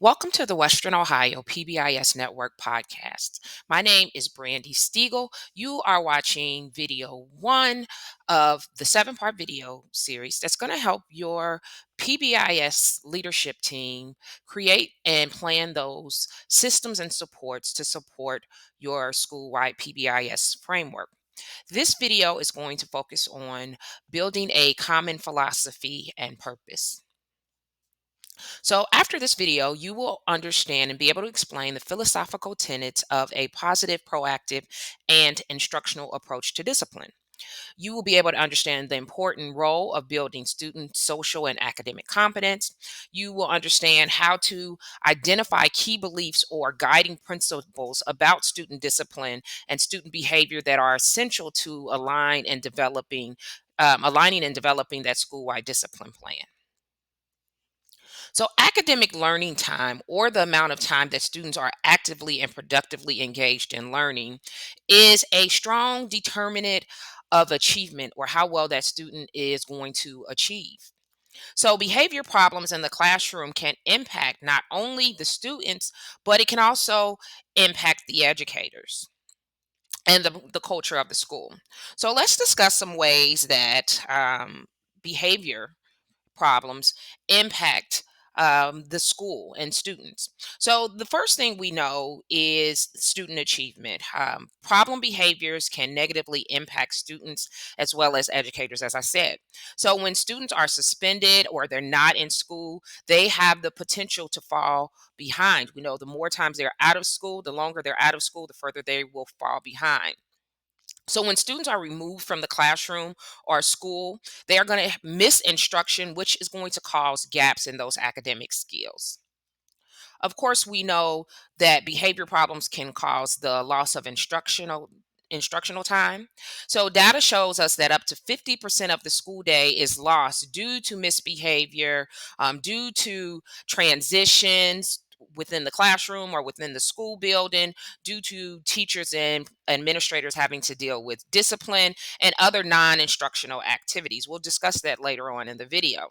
Welcome to the Western Ohio PBIS Network podcast. My name is Brandy Stiegel. You are watching video one of the 7-part video series that's going to help your PBIS leadership team create and plan those systems and supports to support your school-wide PBIS framework. This video is going to focus on building a common philosophy and purpose. So, after this video, you will understand and be able to explain the philosophical tenets of a positive, proactive, and instructional approach to discipline. You will be able to understand the important role of building student social and academic competence. You will understand how to identify key beliefs or guiding principles about student discipline and student behavior that are essential to aligning and developing that school-wide discipline plan. So, academic learning time, or the amount of time that students are actively and productively engaged in learning, is a strong determinant of achievement or how well that student is going to achieve. So, behavior problems in the classroom can impact not only the students, but it can also impact the educators and the culture of the school. So, let's discuss some ways that behavior problems impact the school and students. So, the first thing we know is student achievement. Problem behaviors can negatively impact students as well as educators, as I said. So, when students are suspended or they're not in school, they have the potential to fall behind. We know the more times they're out of school, the longer they're out of school, the further they will fall behind. So when students are removed from the classroom or school, they are going to miss instruction, which is going to cause gaps in those academic skills. Of course, we know that behavior problems can cause the loss of instructional time. So data shows us that up to 50% of the school day is lost due to misbehavior, due to transitions within the classroom or within the school building, due to teachers and administrators having to deal with discipline and other non-instructional activities. We'll discuss that later on in the video.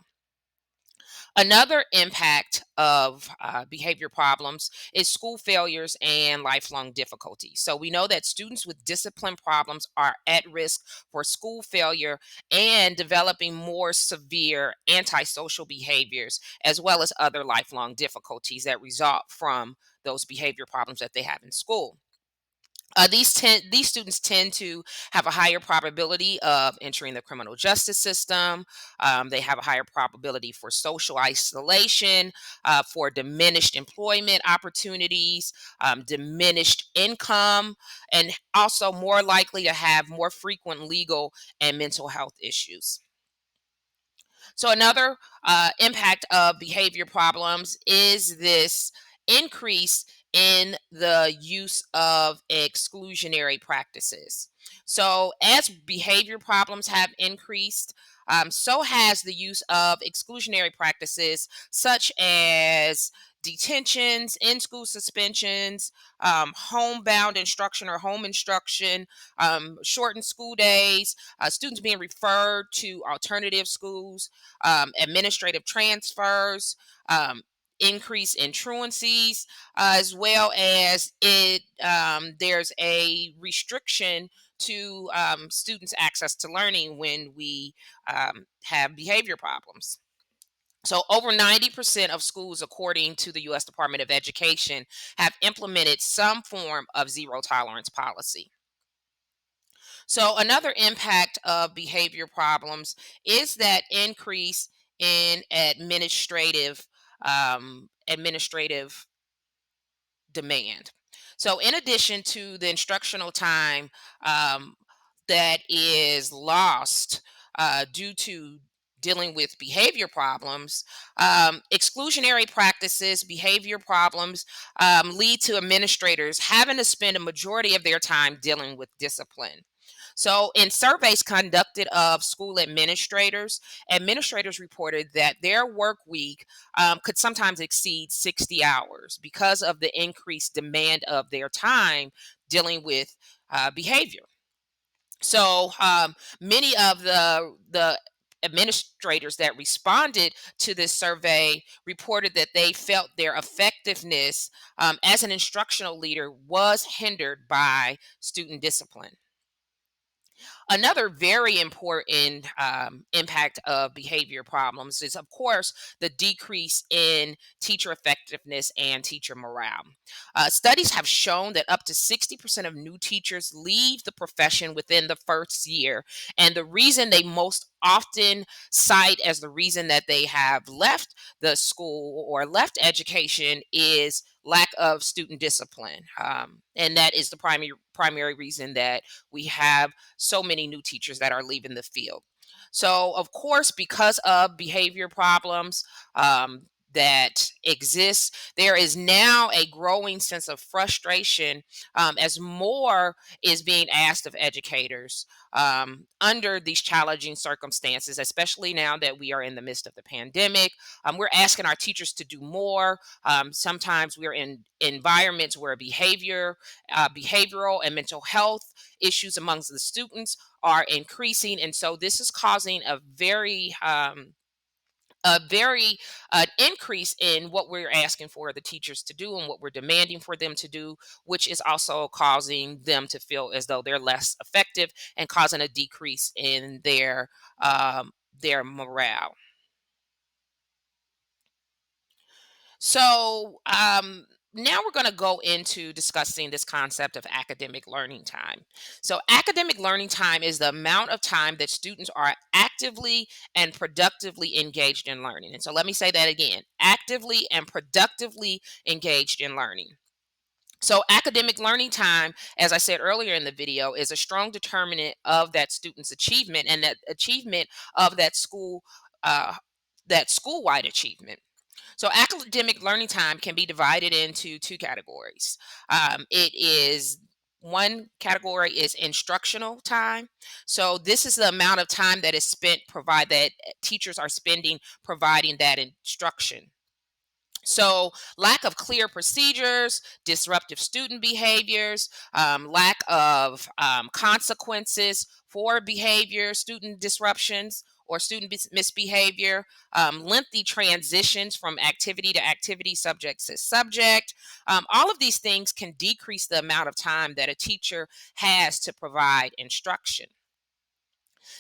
Another impact of behavior problems is school failures and lifelong difficulties. So we know that students with discipline problems are at risk for school failure and developing more severe antisocial behaviors, as well as other lifelong difficulties that result from those behavior problems that they have in school. These students tend to have a higher probability of entering the criminal justice system. They have a higher probability for social isolation, for diminished employment opportunities, diminished income, and also more likely to have more frequent legal and mental health issues. So another impact of behavior problems is this increase in the use of exclusionary practices. So as behavior problems have increased, so has the use of exclusionary practices such as detentions, in-school suspensions, homebound instruction or home instruction, shortened school days, students being referred to alternative schools, administrative transfers, increase in truancies, as well as there's a restriction to students' access to learning when we have behavior problems. So, over 90% of schools, according to the U.S. Department of Education, have implemented some form of zero tolerance policy. So another impact of behavior problems is that increase in administrative demand. So in addition to the instructional time um, that is lost due to dealing with behavior problems, exclusionary practices, behavior problems lead to administrators having to spend a majority of their time dealing with discipline. So, in surveys conducted of school administrators, administrators reported that their work week could sometimes exceed 60 hours because of the increased demand of their time dealing with behavior. So, many of the administrators that responded to this survey reported that they felt their effectiveness as an instructional leader was hindered by student discipline. Another very important impact of behavior problems is, of course, the decrease in teacher effectiveness and teacher morale. Studies have shown that up to 60% of new teachers leave the profession within the first year. And the reason they most often cite as the reason that they have left the school or left education is lack of student discipline. And that is the primary reason that we have so many new teachers that are leaving the field. So, of course, because of behavior problems that exist, there is now a growing sense of frustration as more is being asked of educators under these challenging circumstances, especially now that we are in the midst of the pandemic. We're asking our teachers to do more. Sometimes we're in environments where behavioral and mental health issues amongst the students are increasing, and so this is causing a very increase in what we're asking for the teachers to do and what we're demanding for them to do, which is also causing them to feel as though they're less effective and causing a decrease in their morale. So now we're going to go into discussing this concept of academic learning time. So, academic learning time is the amount of time that students are actively and productively engaged in learning. And so, let me say that again: actively and productively engaged in learning. So, academic learning time, as I said earlier in the video, is a strong determinant of that student's achievement and that achievement of uh, that school-wide achievement. So, academic learning time can be divided into two categories. It is One category is instructional time. So, this is the amount of time that is spent provide that teachers are spending providing that instruction. So, lack of clear procedures, disruptive student behaviors, lack of consequences for behavior, student disruptions, or student misbehavior, lengthy transitions from activity to activity, subject to subject. All of these things can decrease the amount of time that a teacher has to provide instruction.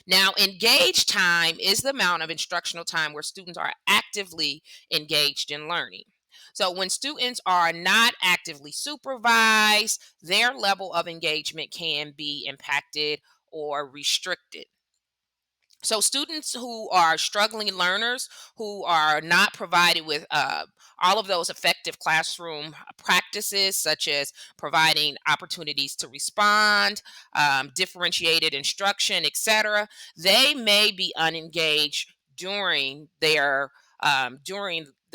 Now, engaged time is the amount of instructional time where students are actively engaged in learning. So, when students are not actively supervised, their level of engagement can be impacted or restricted. So, students who are struggling learners, who are not provided with all of those effective classroom practices, such as providing opportunities to respond, differentiated instruction, etc., they may be unengaged during the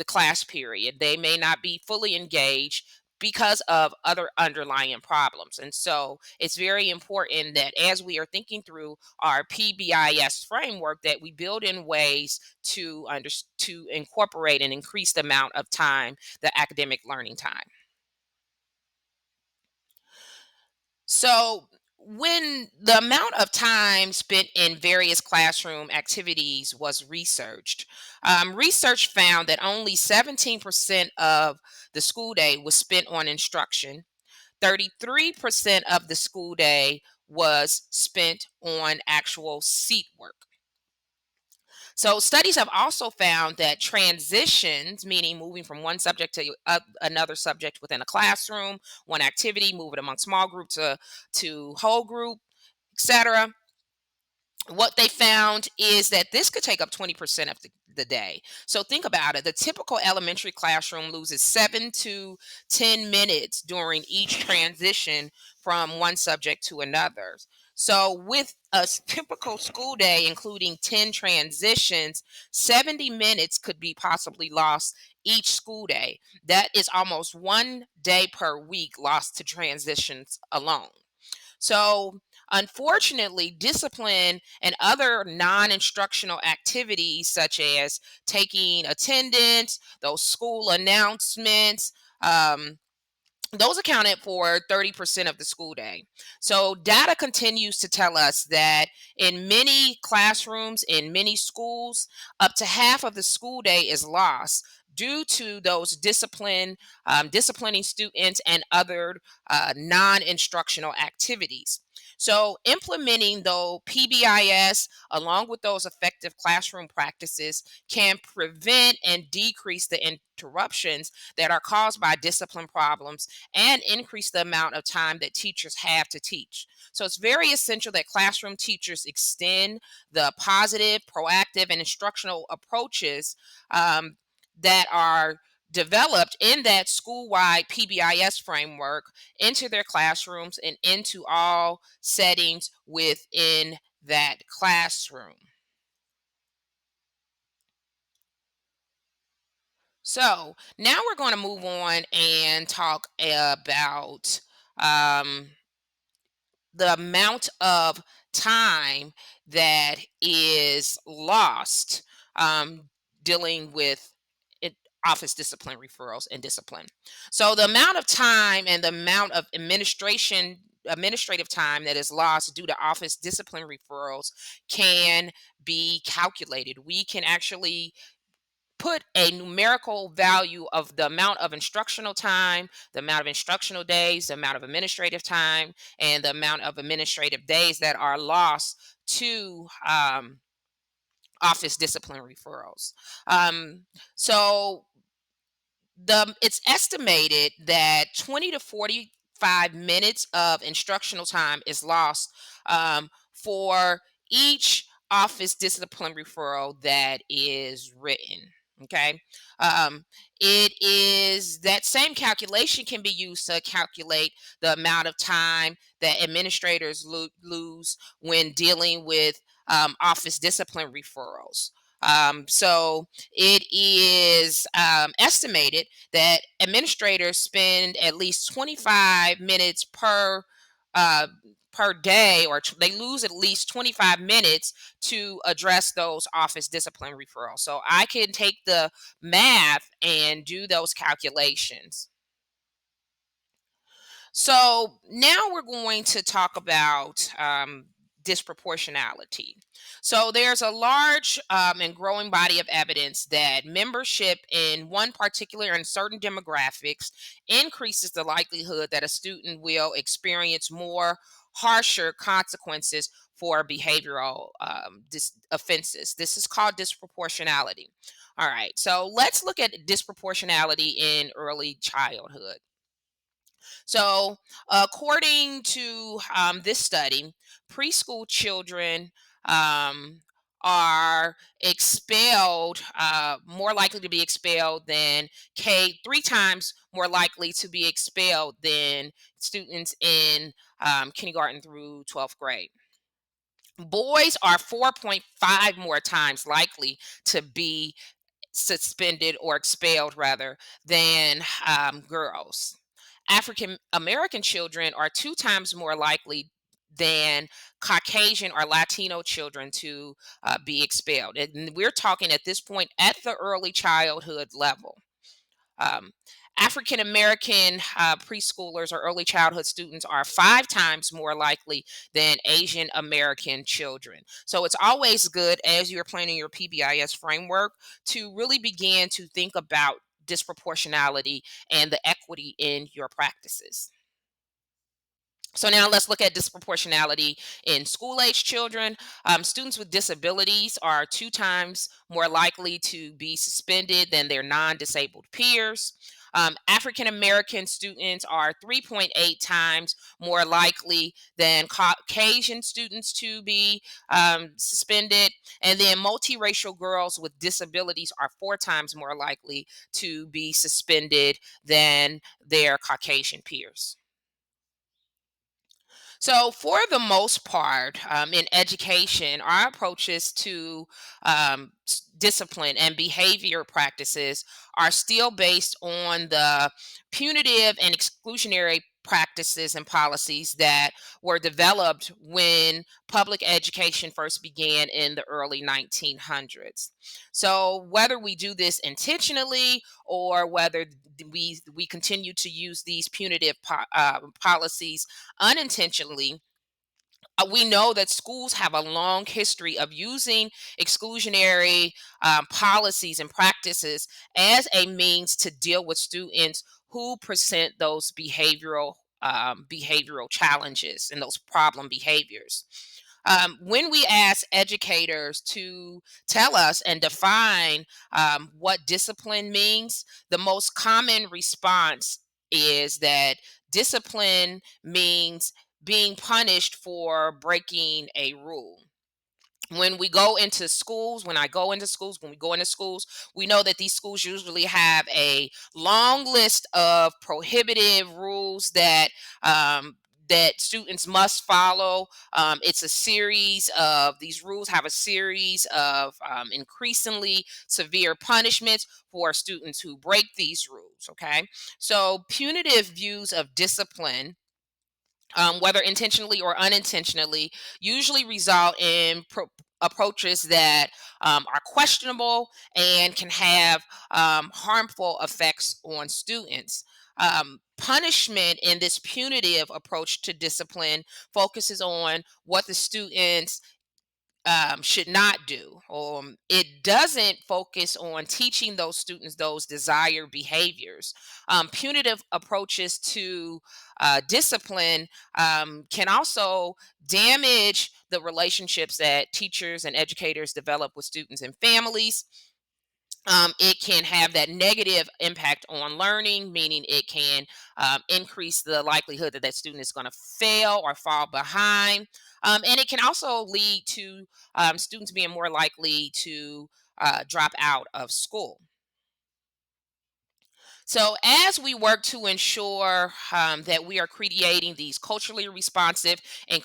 class period. They may not be fully engaged because of other underlying problems. And so it's very important that as we are thinking through our PBIS framework, that we build in ways to incorporate and increase the amount of time, the academic learning time. So, when the amount of time spent in various classroom activities was researched, research found that only 17% of the school day was spent on instruction, 33% of the school day was spent on actual seat work. So, studies have also found that transitions, meaning moving from one subject to another subject within a classroom, one activity, moving among small group to whole group, etc., what they found is that this could take up 20% of the day. So think about it. The typical elementary classroom loses 7 to 10 minutes during each transition from one subject to another. So with a typical school day, including 10 transitions, 70 minutes could be possibly lost each school day. That is almost 1 day per week lost to transitions alone. So, unfortunately, discipline and other non instructional activities, such as taking attendance, those school announcements, um, Those accounted for 30% of the school day. So, data continues to tell us that in many classrooms, in many schools, up to half of the school day is lost due to those disciplining students and other non-instructional activities. So, implementing though PBIS along with those effective classroom practices can prevent and decrease the interruptions that are caused by discipline problems and increase the amount of time that teachers have to teach. So it's very essential that classroom teachers extend the positive, proactive, and instructional approaches that are developed in that school-wide PBIS framework into their classrooms and into all settings within that classroom. So now we're going to move on and talk about um, the amount of time that is lost dealing with it, office discipline referrals and discipline. So the amount of time and the amount of administrative time that is lost due to office discipline referrals can be calculated. We can actually put a numerical value of the amount of instructional time, the amount of instructional days, the amount of administrative time, and the amount of administrative days that are lost to office discipline referrals. Um, so it's estimated that 20 to 45 minutes of instructional time is lost for each office discipline referral that is written. Okay. Um, it is that same calculation can be used to calculate the amount of time that administrators lose when dealing with office discipline referrals. So it is estimated that administrators spend at least 25 minutes uh, per day, or they lose at least 25 minutes to address those office discipline referrals. So I can take the math and do those calculations. So now we're going to talk about disproportionality. So there's a large and growing body of evidence that membership in one particular and certain demographics increases the likelihood that a student will experience more harsher consequences for behavioral offenses. This is called disproportionality. All right, so let's look at disproportionality in early childhood. So, according to this study, preschool children um, are expelled, more likely to be expelled than three times more likely to be expelled than students in kindergarten through 12th grade. Boys are 4.5 more times likely to be suspended or expelled rather than girls. African American children are two times more likely than Caucasian or Latino children to be expelled. And we're talking at this point at the early childhood level. Um, African American preschoolers or early childhood students are five times more likely than Asian American children. So it's always good as you're planning your PBIS framework to really begin to think about disproportionality and the equity in your practices. So now let's look at disproportionality in school age children. Students with disabilities are two times more likely to be suspended than their non-disabled peers. African American students are 3.8 times more likely than Caucasian students to be suspended. And then multiracial girls with disabilities are four times more likely to be suspended than their Caucasian peers. So, for the most part, in education, our approaches to discipline and behavior practices are still based on the punitive and exclusionary practices and policies that were developed when public education first began in the early 1900s. So whether we do this intentionally or whether we continue to use these punitive policies unintentionally, we know that schools have a long history of using exclusionary policies and practices as a means to deal with students who present those behavioral challenges and those problem behaviors. When we ask educators to tell us and define what discipline means, the most common response is that discipline means being punished for breaking a rule. When we go into schools, when we go into schools, we know that these schools usually have a long list of prohibitive rules that students must follow. It's a series of these rules have a series of increasingly severe punishments for students who break these rules. Okay, so punitive views of discipline, whether intentionally or unintentionally, usually result in approaches that are questionable and can have harmful effects on students. Punishment in this punitive approach to discipline focuses on what the students should not do. It doesn't focus on teaching those students those desired behaviors. Punitive approaches to discipline can also damage the relationships that teachers and educators develop with students and families. It can have that negative impact on learning, meaning it can increase the likelihood that that student is going to fail or fall behind. And it can also lead to students being more likely to drop out of school. So, as we work to ensure that we are creating these culturally responsive and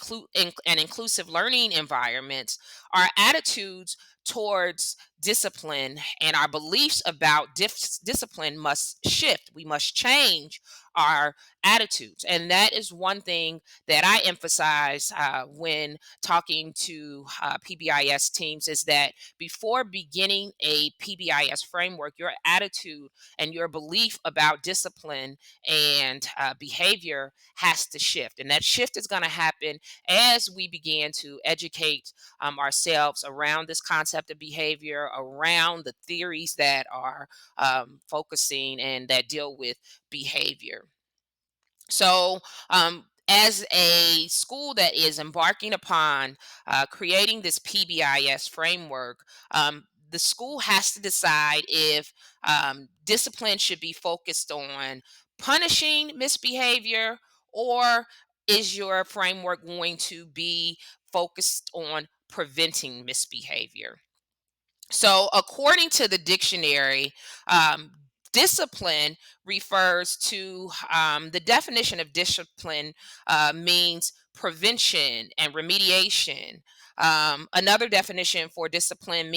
inclusive learning environments, our attitudes towards discipline and our beliefs about discipline must shift. We must change our attitudes. And that is one thing that I emphasize when talking to PBIS teams is that before beginning a PBIS framework, your attitude and your belief about discipline and behavior has to shift. And that shift is going to happen as we begin to educate ourselves around this concept of behavior, around the theories that are focusing and that deal with behavior. So, as a school that is embarking upon creating this PBIS framework, the school has to decide if discipline should be focused on punishing misbehavior, or is your framework going to be focused on preventing misbehavior? So, according to the dictionary, discipline refers to the definition of discipline means prevention and remediation. Another definition for discipline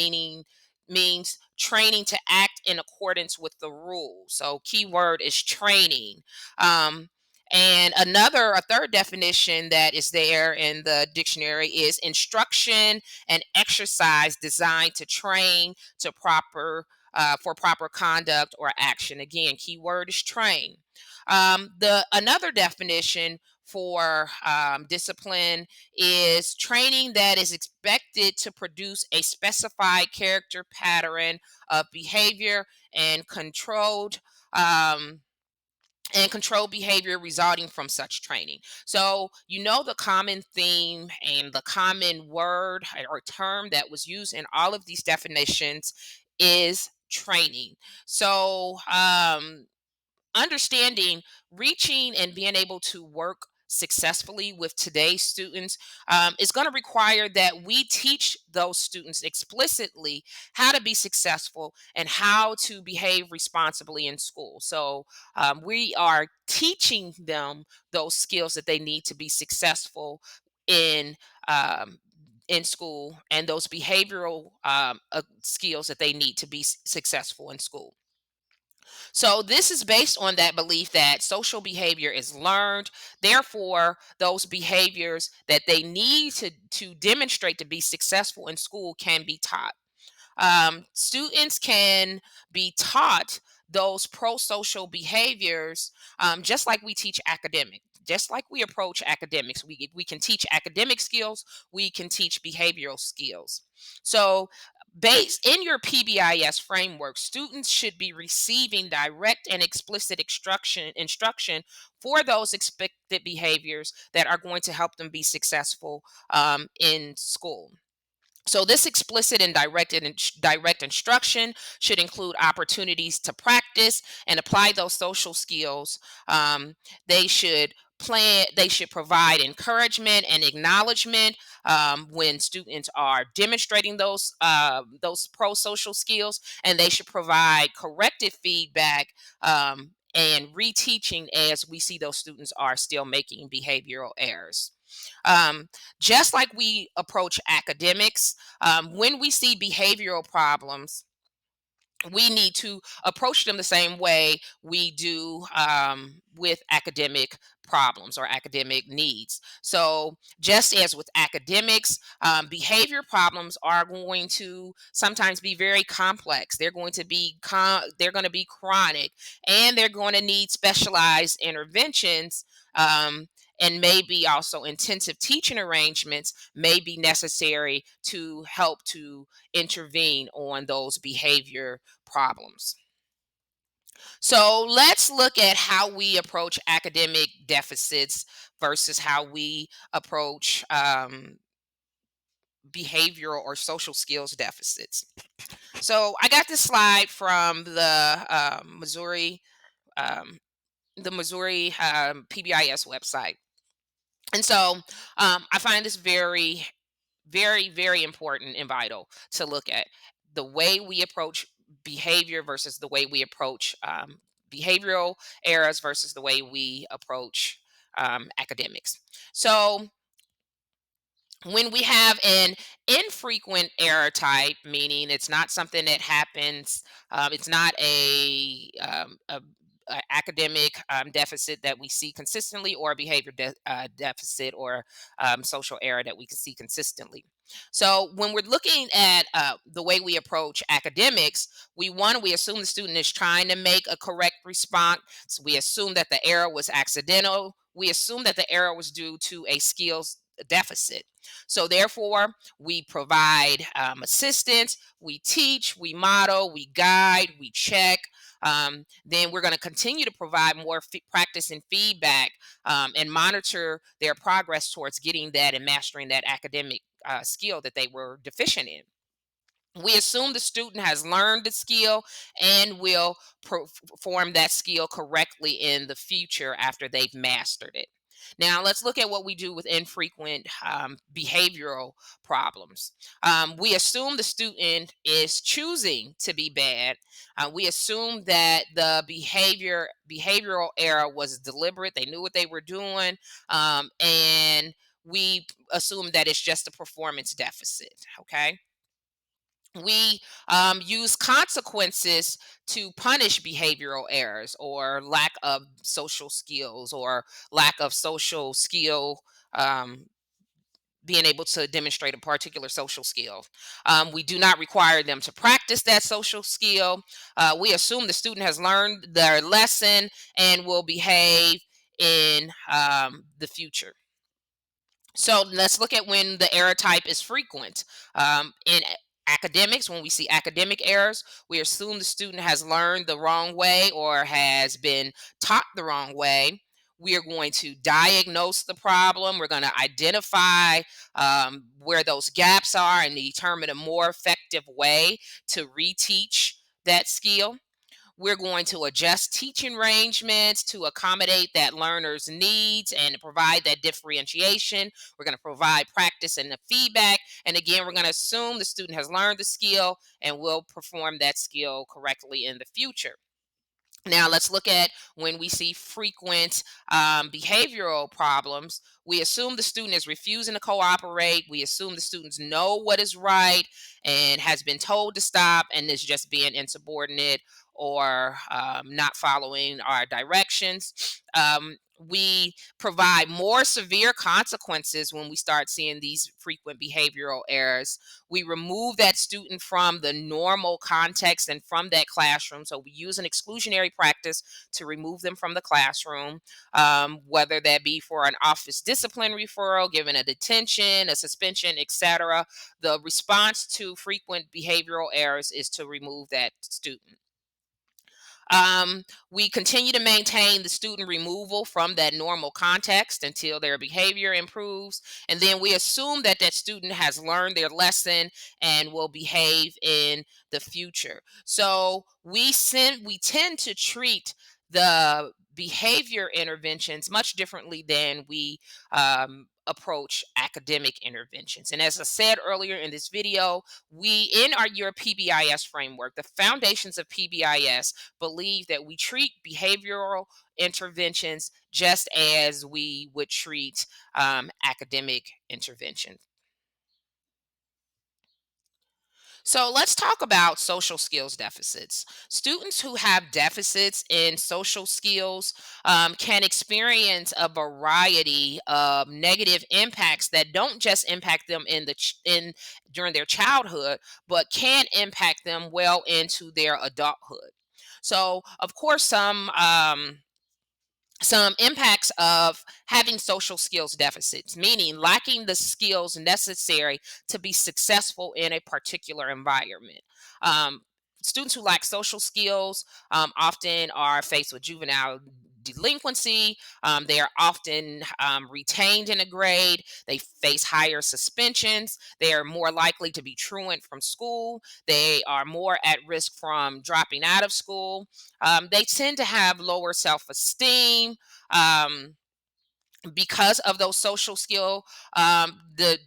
means training to act in accordance with the rules. So, keyword is training. Um, and a third definition that is there in the dictionary is instruction and exercise designed to train to for proper conduct or action. Again, keyword is train. The another definition for discipline is training that is expected to produce a specified character pattern of behavior and um, control behavior resulting from such training. So, you know, the common theme and the common word or term that was used in all of these definitions is training. So, understanding, reaching, and being able to work successfully with today's students is going to require that we teach those students explicitly how to be successful and how to behave responsibly in school. So we are teaching them those skills that they need to be successful in. In school, and those behavioral skills that they need to be successful in school. So this is based on that belief that social behavior is learned. Therefore, those behaviors that they need to demonstrate to be successful in school can be taught. Students can be taught those pro-social behaviors, just like we teach academic. Just like we approach academics, we can teach academic skills, we can teach behavioral skills. So, based in your PBIS framework, students should be receiving direct and explicit instruction for those expected behaviors that are going to help them be successful in school. So this explicit and direct instruction should include opportunities to practice and apply those social skills. They should plan. They should provide encouragement and acknowledgement when students are demonstrating those pro-social skills, and they should provide corrective feedback and reteaching as we see those students are still making behavioral errors. Um, just like we approach academics, when we see behavioral problems, we need to approach them the same way we do with academic problems or academic needs. So, just as with academics, behavior problems are going to sometimes be very complex. They're going to be they're going to be chronic, and they're going to need specialized interventions. And maybe also intensive teaching arrangements may be necessary to help to intervene on those behavior problems. So let's look at how we approach academic deficits versus how we approach behavioral or social skills deficits. So I got this slide from um, the Missouri PBIS website, and so I find this very important and vital to look at the way we approach behavior versus the way we approach behavioral errors versus the way we approach academics. So when we have an infrequent error type, meaning it's not something that happens, it's not a academic deficit that we see consistently, or a behavior deficit or social error that we can see consistently. So when we're looking at the way we approach academics, we assume the student is trying to make a correct response. So we assume that the error was accidental. We assume that the error was due to a skills deficit. So therefore, we provide assistance, we teach, we model, we guide, we check. Then we're going to continue to provide more practice and feedback, and monitor their progress towards getting that and mastering that academic skill that they were deficient in. We assume the student has learned the skill and will perform that skill correctly in the future after they've mastered it. Now, let's look at what we do with infrequent behavioral problems. We assume the student is choosing to be bad. We assume that the behavioral error was deliberate. They knew what they were doing, and we assume that it's just a performance deficit. Okay, we use consequences to punish behavioral errors or lack of social skills or lack of social skill, um, being able to demonstrate a particular social skill. We do not require them to practice that social skill. We assume the student has learned their lesson and will behave in the future. So let's look at when the error type is frequent. In academics, when we see academic errors, we assume the student has learned the wrong way or has been taught the wrong way. We are going to diagnose the problem. We're going to identify where those gaps are and determine a more effective way to reteach that skill. We're going to adjust teaching arrangements to accommodate that learner's needs and to provide that differentiation. We're going to provide practice and the feedback. And again, we're going to assume the student has learned the skill and will perform that skill correctly in the future. Now, let's look at when we see frequent behavioral problems. We assume the student is refusing to cooperate. We assume the students know what is right and has been told to stop and is just being insubordinate or not following our directions. We provide more severe consequences when we start seeing these frequent behavioral errors. We remove that student from the normal context and from that classroom. So we use an exclusionary practice to remove them from the classroom, whether that be for an office discipline referral, given a detention, a suspension, etc. The response to frequent behavioral errors is to remove that student. We continue to maintain the student removal from that normal context until their behavior improves. And then we assume that that student has learned their lesson and will behave in the future. So we tend to treat the behavior interventions much differently than we approach academic interventions. And as I said earlier in this video, we in your PBIS framework, the foundations of PBIS believe that we treat behavioral interventions just as we would treat academic intervention. So let's talk about social skills deficits. Students who have deficits in social skills can experience a variety of negative impacts that don't just impact them in during their childhood, but can impact them well into their adulthood. So, of course, some impacts of having social skills deficits, meaning lacking the skills necessary to be successful in a particular environment. Um, Students who lack social skills often are faced with juvenile delinquency. They are often retained in a grade. They face higher suspensions. They are more likely to be truant from school. They are more at risk from dropping out of school. They tend to have lower self esteem. Um, because of those social skill the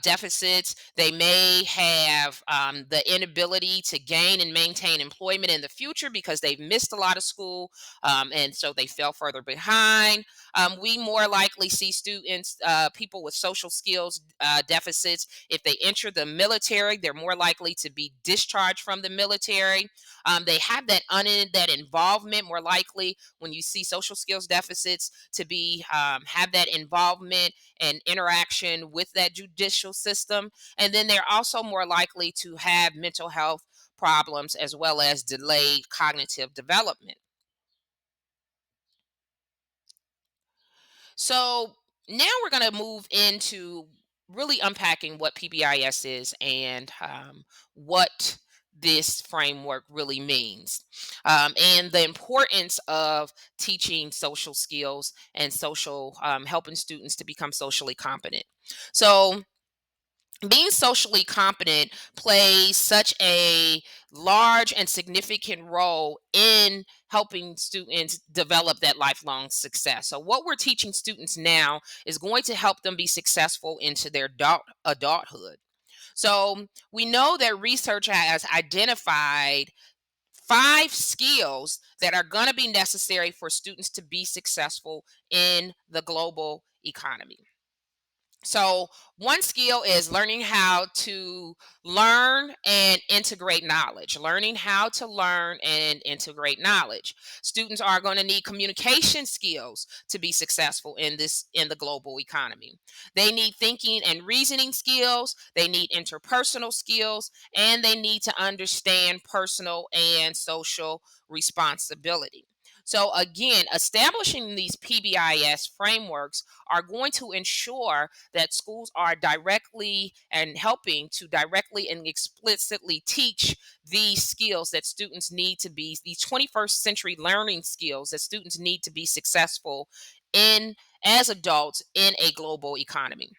deficits. They may have the inability to gain and maintain employment in the future because they've missed a lot of school, and so they fell further behind. We more likely see students, people with social skills deficits. If they enter the military, they're more likely to be discharged from the military. They have that involvement more likely when you see social skills deficits to be have that involvement and interaction with that judicial system. And then they're also more likely to have mental health problems as well as delayed cognitive development. So now we're going to move into really unpacking what PBIS is and what this framework really means, and the importance of teaching social skills and helping students to become socially competent. So being socially competent plays such a large and significant role in helping students develop that lifelong success. So, what we're teaching students now is going to help them be successful into their adulthood. So, we know that research has identified 5 skills that are going to be necessary for students to be successful in the global economy. So, one skill is learning how to learn and integrate knowledge. Learning how to learn and integrate knowledge. Students are going to need communication skills to be successful in the global economy. They need thinking and reasoning skills, they need interpersonal skills, and they need to understand personal and social responsibility. So again, establishing these PBIS frameworks are going to ensure that schools are directly and helping to directly and explicitly teach these skills that students need to be, these 21st century learning skills that students need to be successful in as adults in a global economy.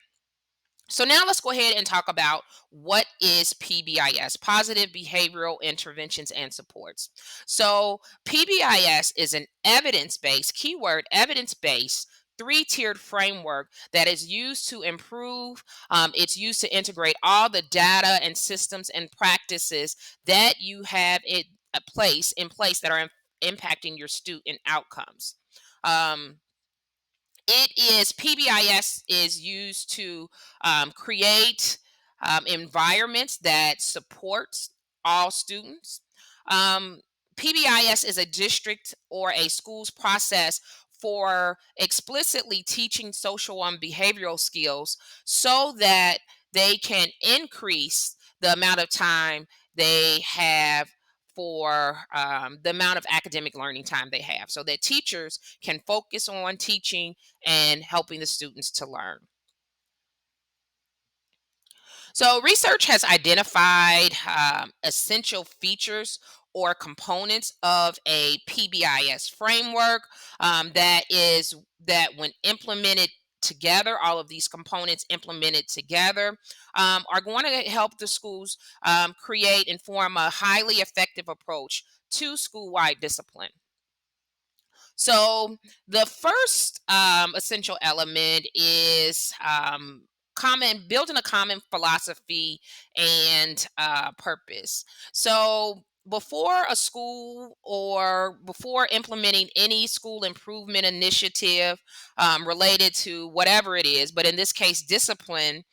So now let's go ahead and talk about what is PBIS, positive behavioral interventions and supports. So PBIS is an evidence-based, keyword evidence-based, three-tiered framework that is used to improve. It's used to integrate all the data and systems and practices that you have in place that are impacting your student outcomes. Um, it is PBIS is used to create environments that supports all students. Um, PBIS is a district or a school's process for explicitly teaching social and behavioral skills so that they can increase the amount of time they have for the amount of academic learning time they have, so that teachers can focus on teaching and helping the students to learn. So, research has identified essential features or components of a PBIS framework that, when implemented together, all of these components implemented together, are going to help the schools create and form a highly effective approach to school-wide discipline. So the first essential element is common building a common philosophy and purpose. So before a school or before implementing any school improvement initiative related to whatever it is, but in this case, discipline,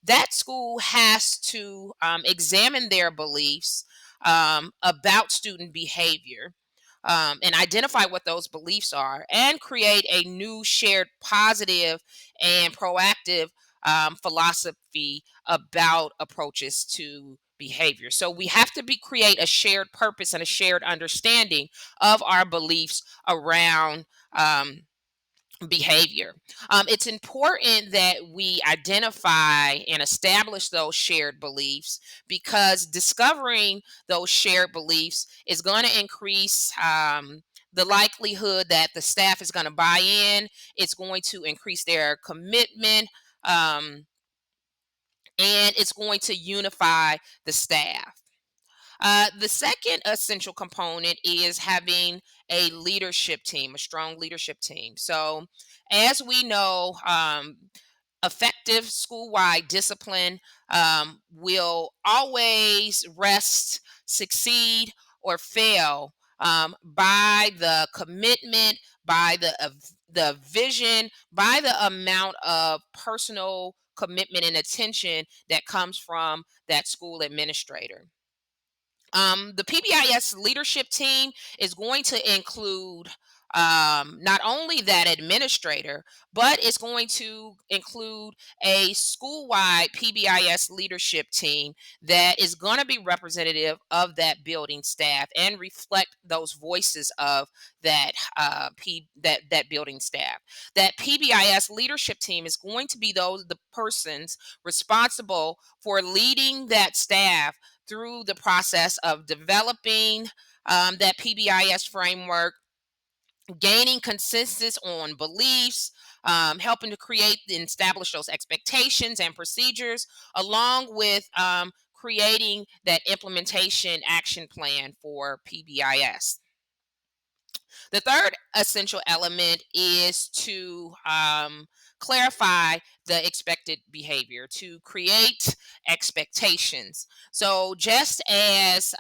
that school has to examine their beliefs about student behavior, and identify what those beliefs are and create a new shared positive and proactive philosophy about approaches to behavior. So we have to create a shared purpose and a shared understanding of our beliefs around behavior. It's important that we identify and establish those shared beliefs, because discovering those shared beliefs is going to increase the likelihood that the staff is going to buy in. It's going to increase their commitment, um, and it's going to unify the staff. The second essential component is having a leadership team, a strong leadership team. So, as we know, effective school-wide discipline will always rest, succeed, or fail by the commitment, by the vision, by the amount of personal commitment and attention that comes from that school administrator. The PBIS leadership team is going to include not only that administrator, but it's going to include a school-wide PBIS leadership team that is going to be representative of that building staff and reflect those voices of that building staff. That PBIS leadership team is going to be the persons responsible for leading that staff through the process of developing that PBIS framework, gaining consensus on beliefs, helping to create and establish those expectations and procedures, along with creating that implementation action plan for PBIS. The third essential element is to clarify the expected behavior, to create expectations. So, just as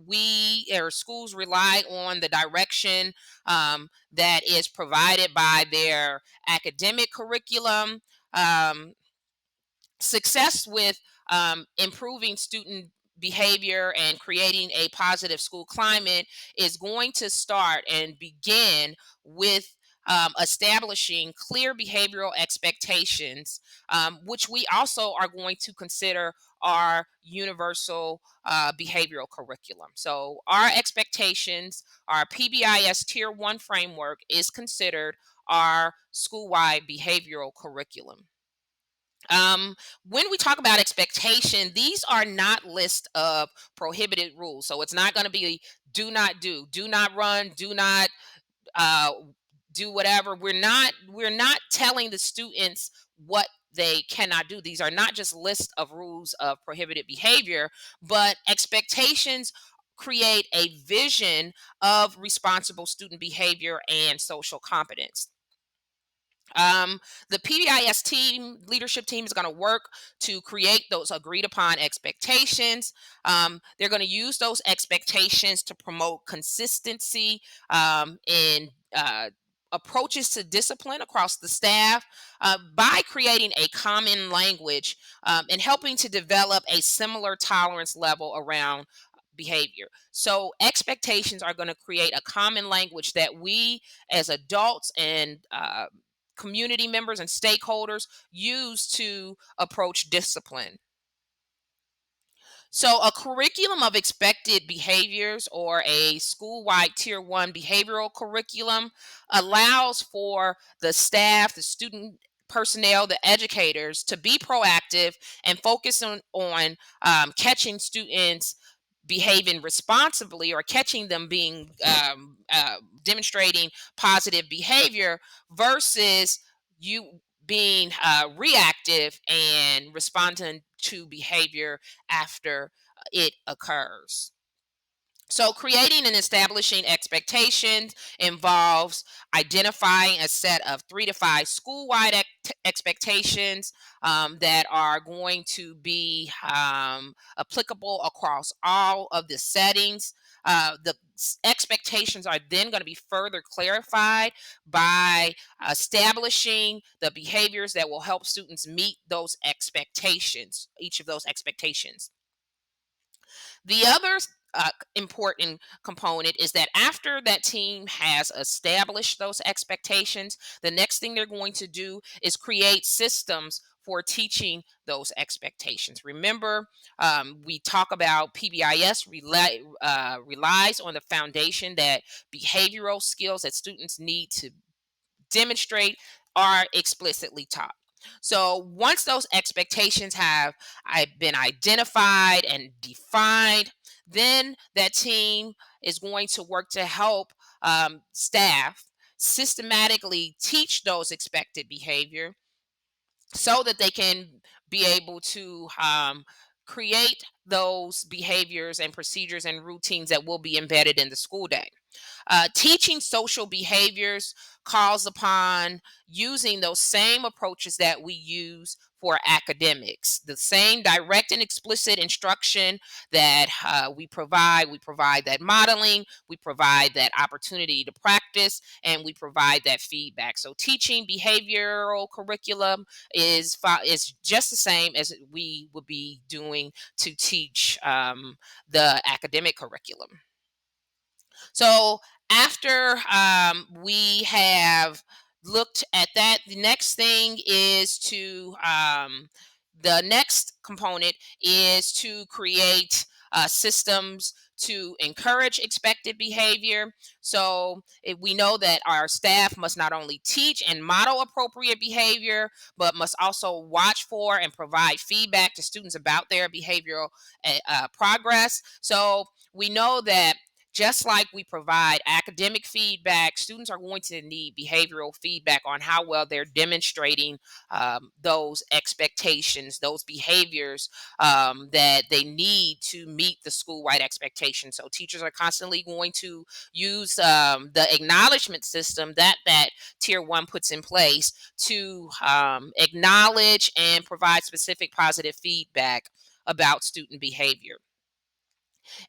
we or schools rely on the direction that is provided by their academic curriculum, um, success with improving student behavior and creating a positive school climate is going to start and begin with establishing clear behavioral expectations, which we also are going to consider our universal behavioral curriculum. So, our expectations, our PBIS Tier 1 framework is considered our school wide behavioral curriculum. Um, when we talk about expectation, these are not list of prohibited rules. So it's not going to be do not run, do not uh, do whatever. We're not telling the students what they cannot do. These are not just lists of rules of prohibited behavior, but expectations create a vision of responsible student behavior and social competence. The PBIS team leadership team is going to work to create those agreed upon expectations. They're going to use those expectations to promote consistency in approaches to discipline across the staff by creating a common language and helping to develop a similar tolerance level around behavior. So expectations are going to create a common language that we as adults and community members and stakeholders use to approach discipline. So, a curriculum of expected behaviors or a school-wide tier one behavioral curriculum allows for the staff, the student personnel, the educators to be proactive and focus on catching students behaving responsibly or catching them being demonstrating positive behavior versus you being reactive and responding to behavior after it occurs. So, creating and establishing expectations involves identifying a set of 3 to 5 school-wide expectations that are going to be applicable across all of the settings. The expectations are then going to be further clarified by establishing the behaviors that will help students meet those expectations, each of those expectations. The other important component is that after that team has established those expectations, the next thing they're going to do is create systems for teaching those expectations. Remember, we talk about PBIS relies on the foundation that behavioral skills that students need to demonstrate are explicitly taught. So once those expectations have been identified and defined, then that team is going to work to help staff systematically teach those expected behavior so that they can be able to create those behaviors and procedures and routines that will be embedded in the school day. Teaching social behaviors calls upon using those same approaches that we use for academics, the same direct and explicit instruction that we provide. We provide that modeling, we provide that opportunity to practice, and we provide that feedback. So, teaching behavioral curriculum is just the same as we would be doing to teach the academic curriculum. So after we have looked at that, the next thing is the next component is to create systems to encourage expected behavior. So we know that our staff must not only teach and model appropriate behavior, but must also watch for and provide feedback to students about their behavioral progress. So we know that just like we provide academic feedback, students are going to need behavioral feedback on how well they're demonstrating those expectations, those behaviors that they need to meet the school-wide expectations. So teachers are constantly going to use the acknowledgement system that Tier 1 puts in place to acknowledge and provide specific positive feedback about student behavior.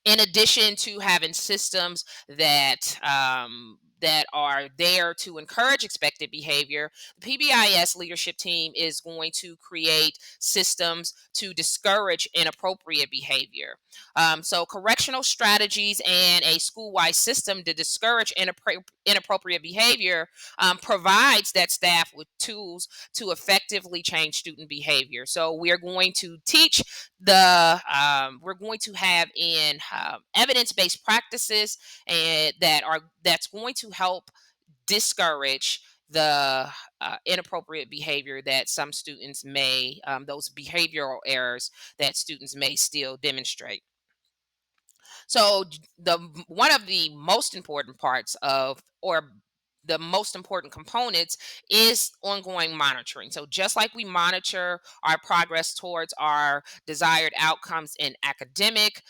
In addition to having systems that are there to encourage expected behavior, the PBIS leadership team is going to create systems to discourage inappropriate behavior. So, correctional strategies and a school-wide system to discourage inappropriate behavior provides that staff with tools to effectively change student behavior. So, we're going to have in evidence-based practices and that's going to help discourage the inappropriate behavior that some students may those behavioral errors that students may still demonstrate. So the one of the most important parts of or the most important components is ongoing monitoring. So just like we monitor our progress towards our desired outcomes in academic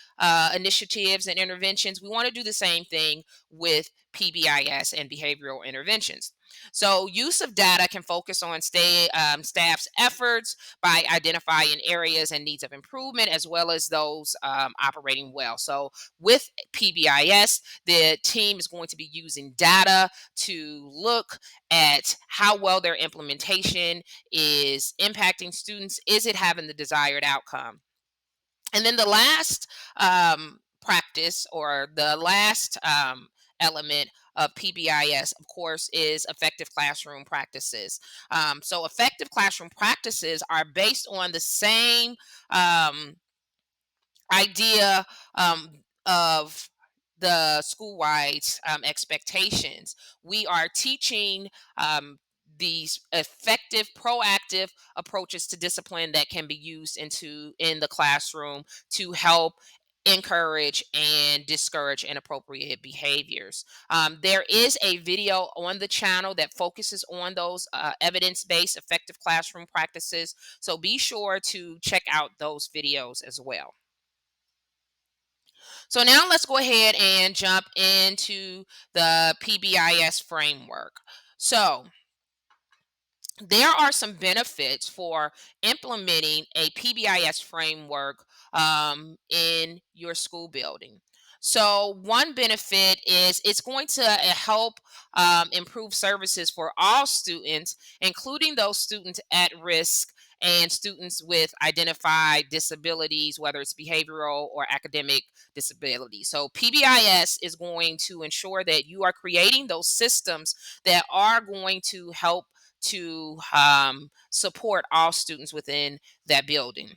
initiatives and interventions, we want to do the same thing with PBIS and behavioral interventions. So, use of data can focus on staff's efforts by identifying areas and needs of improvement, as well as those operating well. So, with PBIS, the team is going to be using data to look at how well their implementation is impacting students. Is it having the desired outcome? And then the last practice, or the last element of PBIS, of course, is effective classroom practices. So, effective classroom practices are based on the same um, idea of the school-wide expectations. We are teaching these effective, proactive approaches to discipline that can be used in the classroom to help encourage and discourage inappropriate behaviors. There is a video on the channel that focuses on those evidence-based effective classroom practices, so be sure to check out those videos as well. So now let's go ahead and jump into the PBIS framework. So there are some benefits for implementing a PBIS framework in your school building. So, one benefit is it's going to help improve services for all students, including those students at risk and students with identified disabilities, whether it's behavioral or academic disability. So, PBIS is going to ensure that you are creating those systems that are going to help to support all students within that building.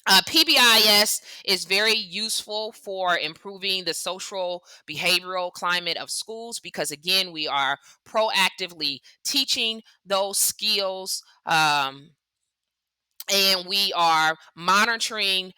PBIS is very useful for improving the social behavioral climate of schools because, again, we are proactively teaching those skills. And we are monitoring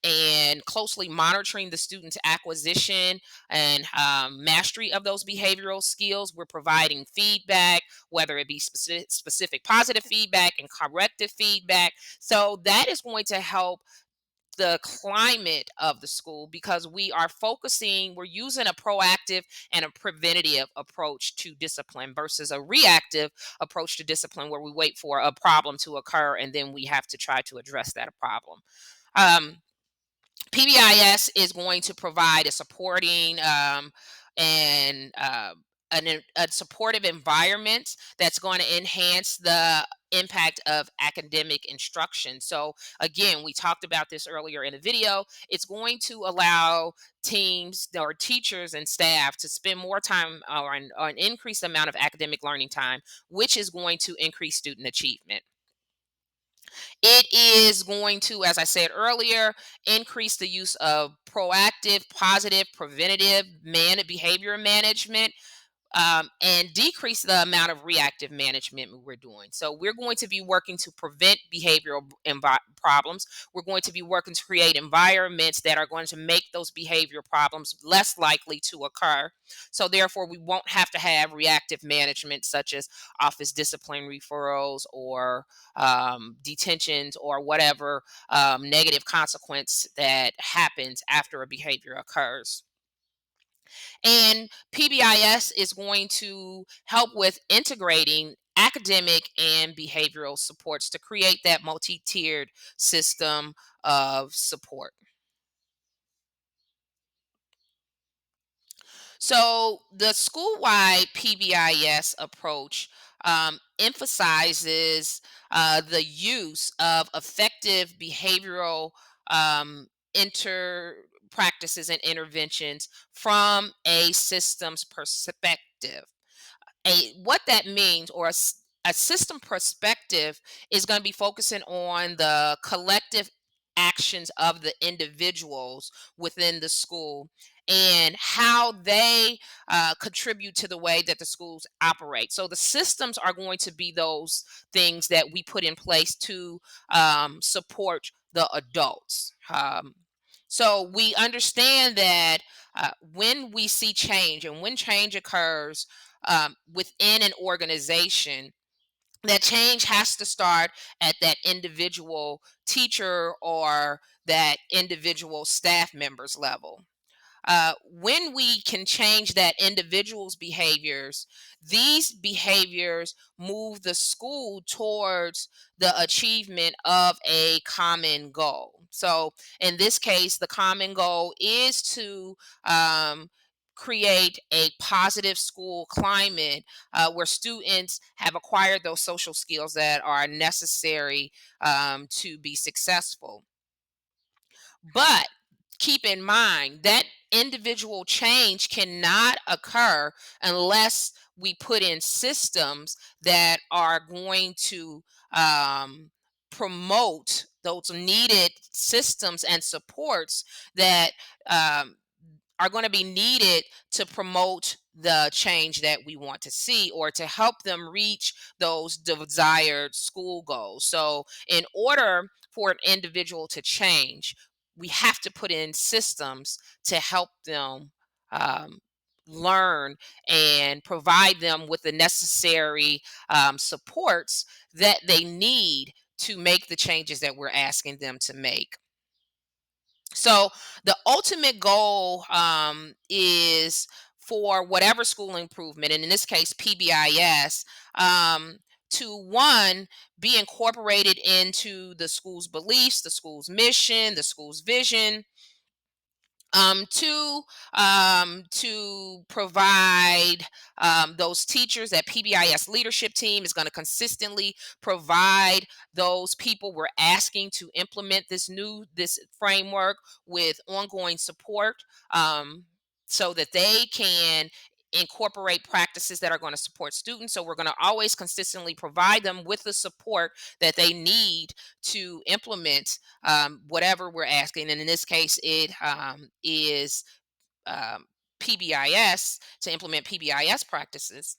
and closely monitoring the student's acquisition and mastery of those behavioral skills. We're providing feedback, whether it be specific positive feedback and corrective feedback. So that is going to help the climate of the school because we're using a proactive and a preventative approach to discipline versus a reactive approach to discipline where we wait for a problem to occur and then we have to try to address that problem. um, PBIS is going to provide a supporting and a supportive environment that's going to enhance the impact of academic instruction. So, again, we talked about this earlier in the video. It's going to allow teams or teachers and staff to spend more time or an increased amount of academic learning time, which is going to increase student achievement. It is going to, as I said earlier, increase the use of proactive, positive, preventative behavior management, and decrease the amount of reactive management we're doing. So we're going to be working to prevent behavioral problems. We're going to be working to create environments that are going to make those behavior problems less likely to occur. So therefore, we won't have to have reactive management such as office discipline referrals or detentions or whatever negative consequence that happens after a behavior occurs. And PBIS is going to help with integrating academic and behavioral supports to create that multi tiered system of support. So, the school wide PBIS approach emphasizes the use of effective behavioral inter practices and interventions from a systems perspective. What that means, or a system perspective, is going to be focusing on the collective actions of the individuals within the school and how they contribute to the way that the schools operate. So the systems are going to be those things that we put in place to support the adults. So we understand that when we see change and when change occurs within an organization, that change has to start at that individual teacher or that individual staff members level. When we can change that individual's behaviors, these behaviors move the school towards the achievement of a common goal. So, in this case, the common goal is to create a positive school climate where students have acquired those social skills that are necessary to be successful. But keep in mind that individual change cannot occur unless we put in systems that are going to um, promote those needed systems and supports that um, are going to be needed to promote the change that we want to see or to help them reach those desired school goals. So, in order for an individual to change, we have to put in systems to help them um, learn and provide them with the necessary supports that they need to make the changes that we're asking them to make. So the ultimate goal is for whatever school improvement, and in this case PBIS, to one, be incorporated into the school's beliefs, the school's mission, the school's vision. Two, to provide those teachers. That PBIS leadership team is going to consistently provide those people we're asking to implement this framework with ongoing support, so that they can incorporate practices that are going to support students. So we're going to always consistently provide them with the support that they need to implement whatever we're asking. And in this case, it is um, PBIS, to implement PBIS practices.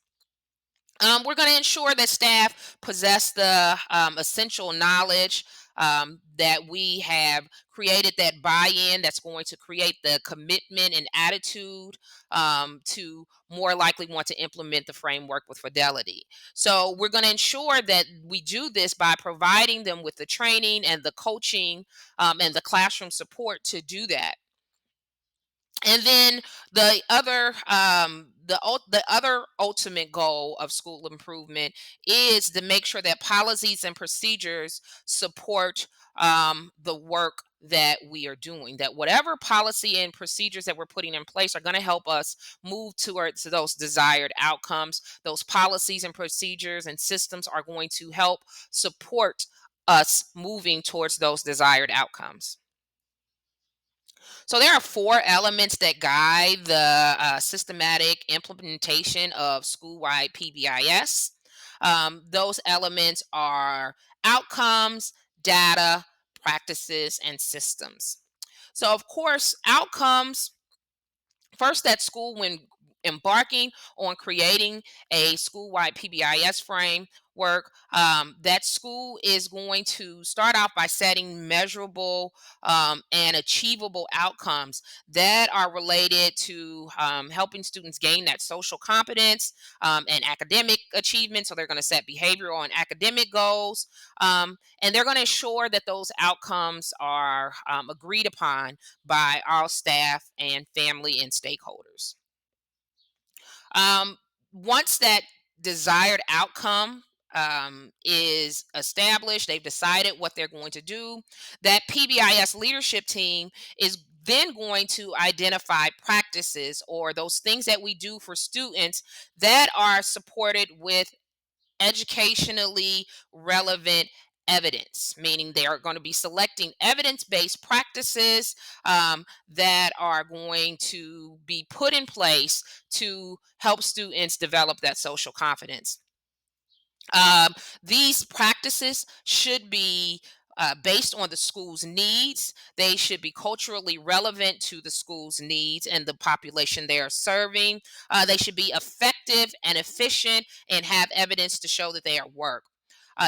We're going to ensure that staff possess the essential knowledge, that we have created that buy-in that's going to create the commitment and attitude to more likely want to implement the framework with fidelity. So we're going to ensure that we do this by providing them with the training and the coaching and the classroom support to do that. And then the other ultimate goal of school improvement is to make sure that policies and procedures support the work that we are doing. That whatever policy and procedures that we're putting in place are going to help us move towards those desired outcomes. Those policies and procedures and systems are going to help support us moving towards those desired outcomes. So there are four elements that guide the systematic implementation of school-wide PBIS. Those elements are outcomes, data, practices, and systems. So, of course, outcomes. First, that school, when embarking on creating a school-wide PBIS framework, that school is going to start off by setting measurable and achievable outcomes that are related to helping students gain that social competence and academic achievement. So they're going to set behavioral and academic goals, and they're going to ensure that those outcomes are agreed upon by all staff and family and stakeholders. Um, Once that desired outcome is established, they've decided what they're going to do, that PBIS leadership team is then going to identify practices or those things that we do for students that are supported with educationally relevant evidence, meaning they are going to be selecting evidence based practices that are going to be put in place to help students develop that social confidence. Um, these practices should be based on the school's needs. They should be culturally relevant to the school's needs and the population they are serving. They should be effective and efficient and have evidence to show that they are work.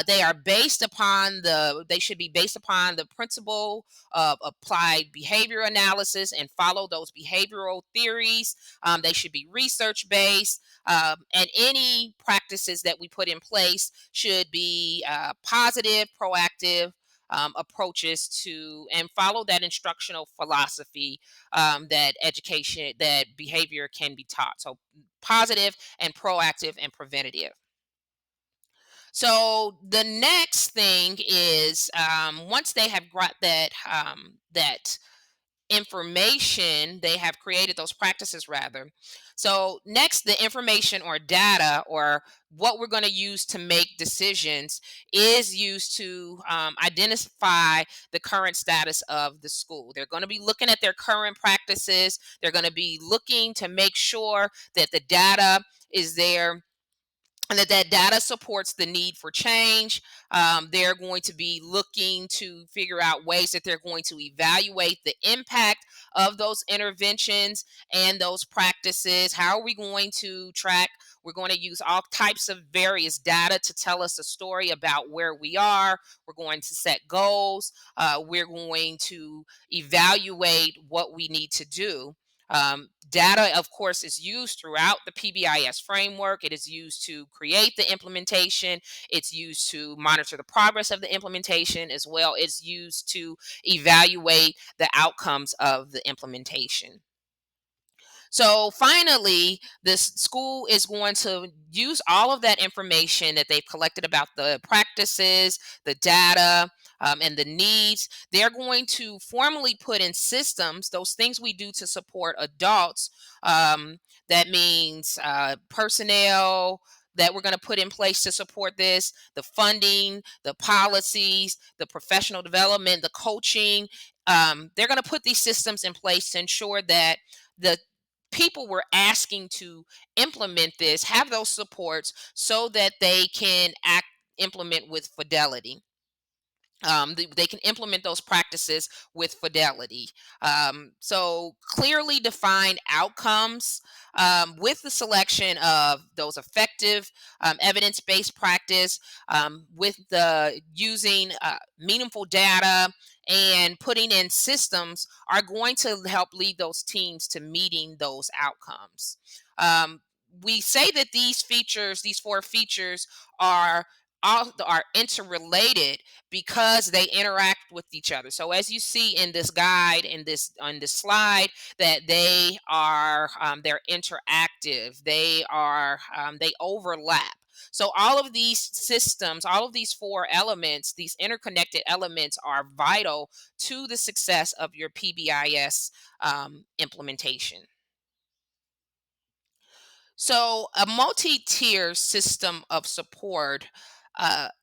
They should be based upon the principle of applied behavior analysis and follow those behavioral theories. They should be research based, and any practices that we put in place should be positive, proactive approaches to and follow that instructional philosophy, that behavior can be taught. So positive and proactive and preventative. So the next thing is, once they have got that information, they have created those practices rather. So next, the information or data or what we're going to use to make decisions is used to identify the current status of the school. They're going to be looking at their current practices. They're going to be looking to make sure that the data is there and that data supports the need for change. They're going to be looking to figure out ways that they're going to evaluate the impact of those interventions and those practices. How are we going to track? We're going to use all types of various data to tell us a story about where we are. We're going to set goals. We're going to evaluate what we need to do. Data, of course, is used throughout the PBIS framework. It is used to create the implementation. It's used to monitor the progress of the implementation as well. It's used to evaluate the outcomes of the implementation. So finally, this school is going to use all of that information that they've collected about the practices, the data, and the needs. They're going to formally put in systems, those things we do to support adults. Um, that means personnel that we're going to put in place to support this, the funding, the policies, the professional development, the coaching. They're going to put these systems in place to ensure that the people we're asking to implement this have those supports so that they can implement with fidelity. They can implement those practices with fidelity. So clearly defined outcomes with the selection of those effective evidence-based practice, with the using meaningful data and putting in systems are going to help lead those teams to meeting those outcomes. Um, we say that these features, these four features, are interrelated because they interact with each other. So as you see in this guide, in this on this slide, that they're interactive. They overlap. So all of these systems, all of these four elements, these interconnected elements, are vital to the success of your PBIS implementation. So, a multi tier system of support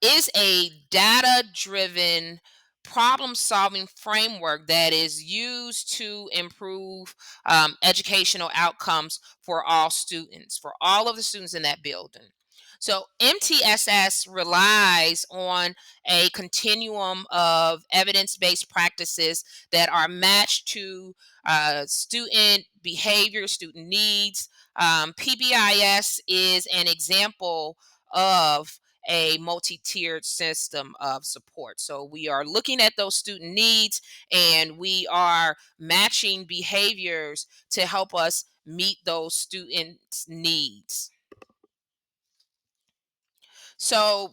is a data driven problem solving framework that is used to improve educational outcomes for all students, for all of the students in that building. So, MTSS relies on a continuum of evidence based practices that are matched to student behavior, student needs. PBIS is an example of a multi-tiered system of support. So we are looking at those student needs and we are matching behaviors to help us meet those students' needs. So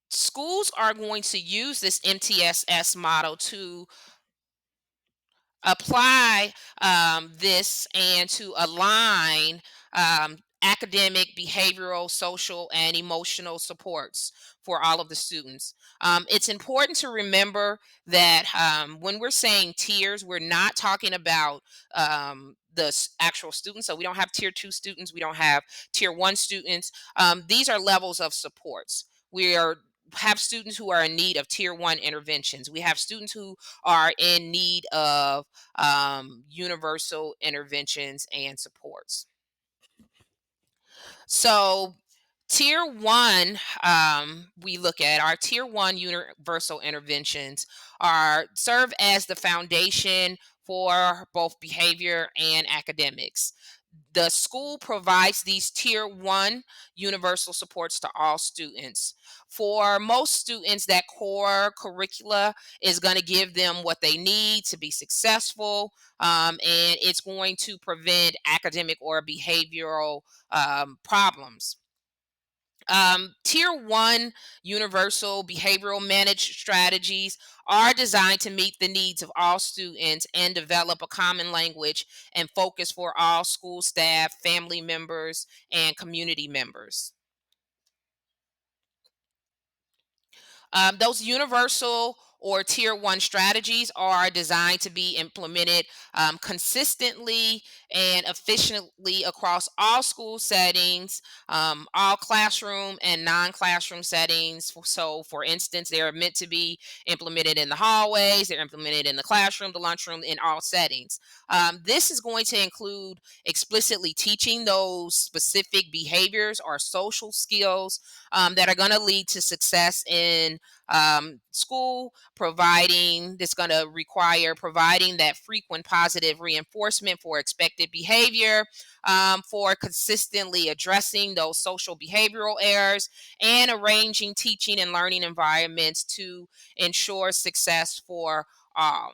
schools are going to use this MTSS model to apply this and to align academic, behavioral, social, and emotional supports for all of the students. It's important to remember that when we're saying tiers, we're not talking about the actual students. So we don't have tier two students, we don't have tier one students. These are levels of supports. We are have students who are in need of tier one interventions. We have students who are in need of universal interventions and supports. So, tier one, we look at our tier one universal interventions are serve as the foundation for both behavior and academics. The school provides these tier one universal supports to all students. For most students, that core curricula is going to give them what they need to be successful, and it's going to prevent academic or behavioral problems. Tier one universal behavioral managed strategies are designed to meet the needs of all students and develop a common language and focus for all school staff, family members, and community members. Those universal or tier one strategies are designed to be implemented consistently and efficiently across all school settings, all classroom and non-classroom settings. So for instance, they're meant to be implemented in the hallways, they're implemented in the classroom, the lunchroom, in all settings. This is going to include explicitly teaching those specific behaviors or social skills that are going to lead to success in school, providing that's going to require providing that frequent positive reinforcement for expected behavior, for consistently addressing those social behavioral errors, and arranging teaching and learning environments to ensure success for all.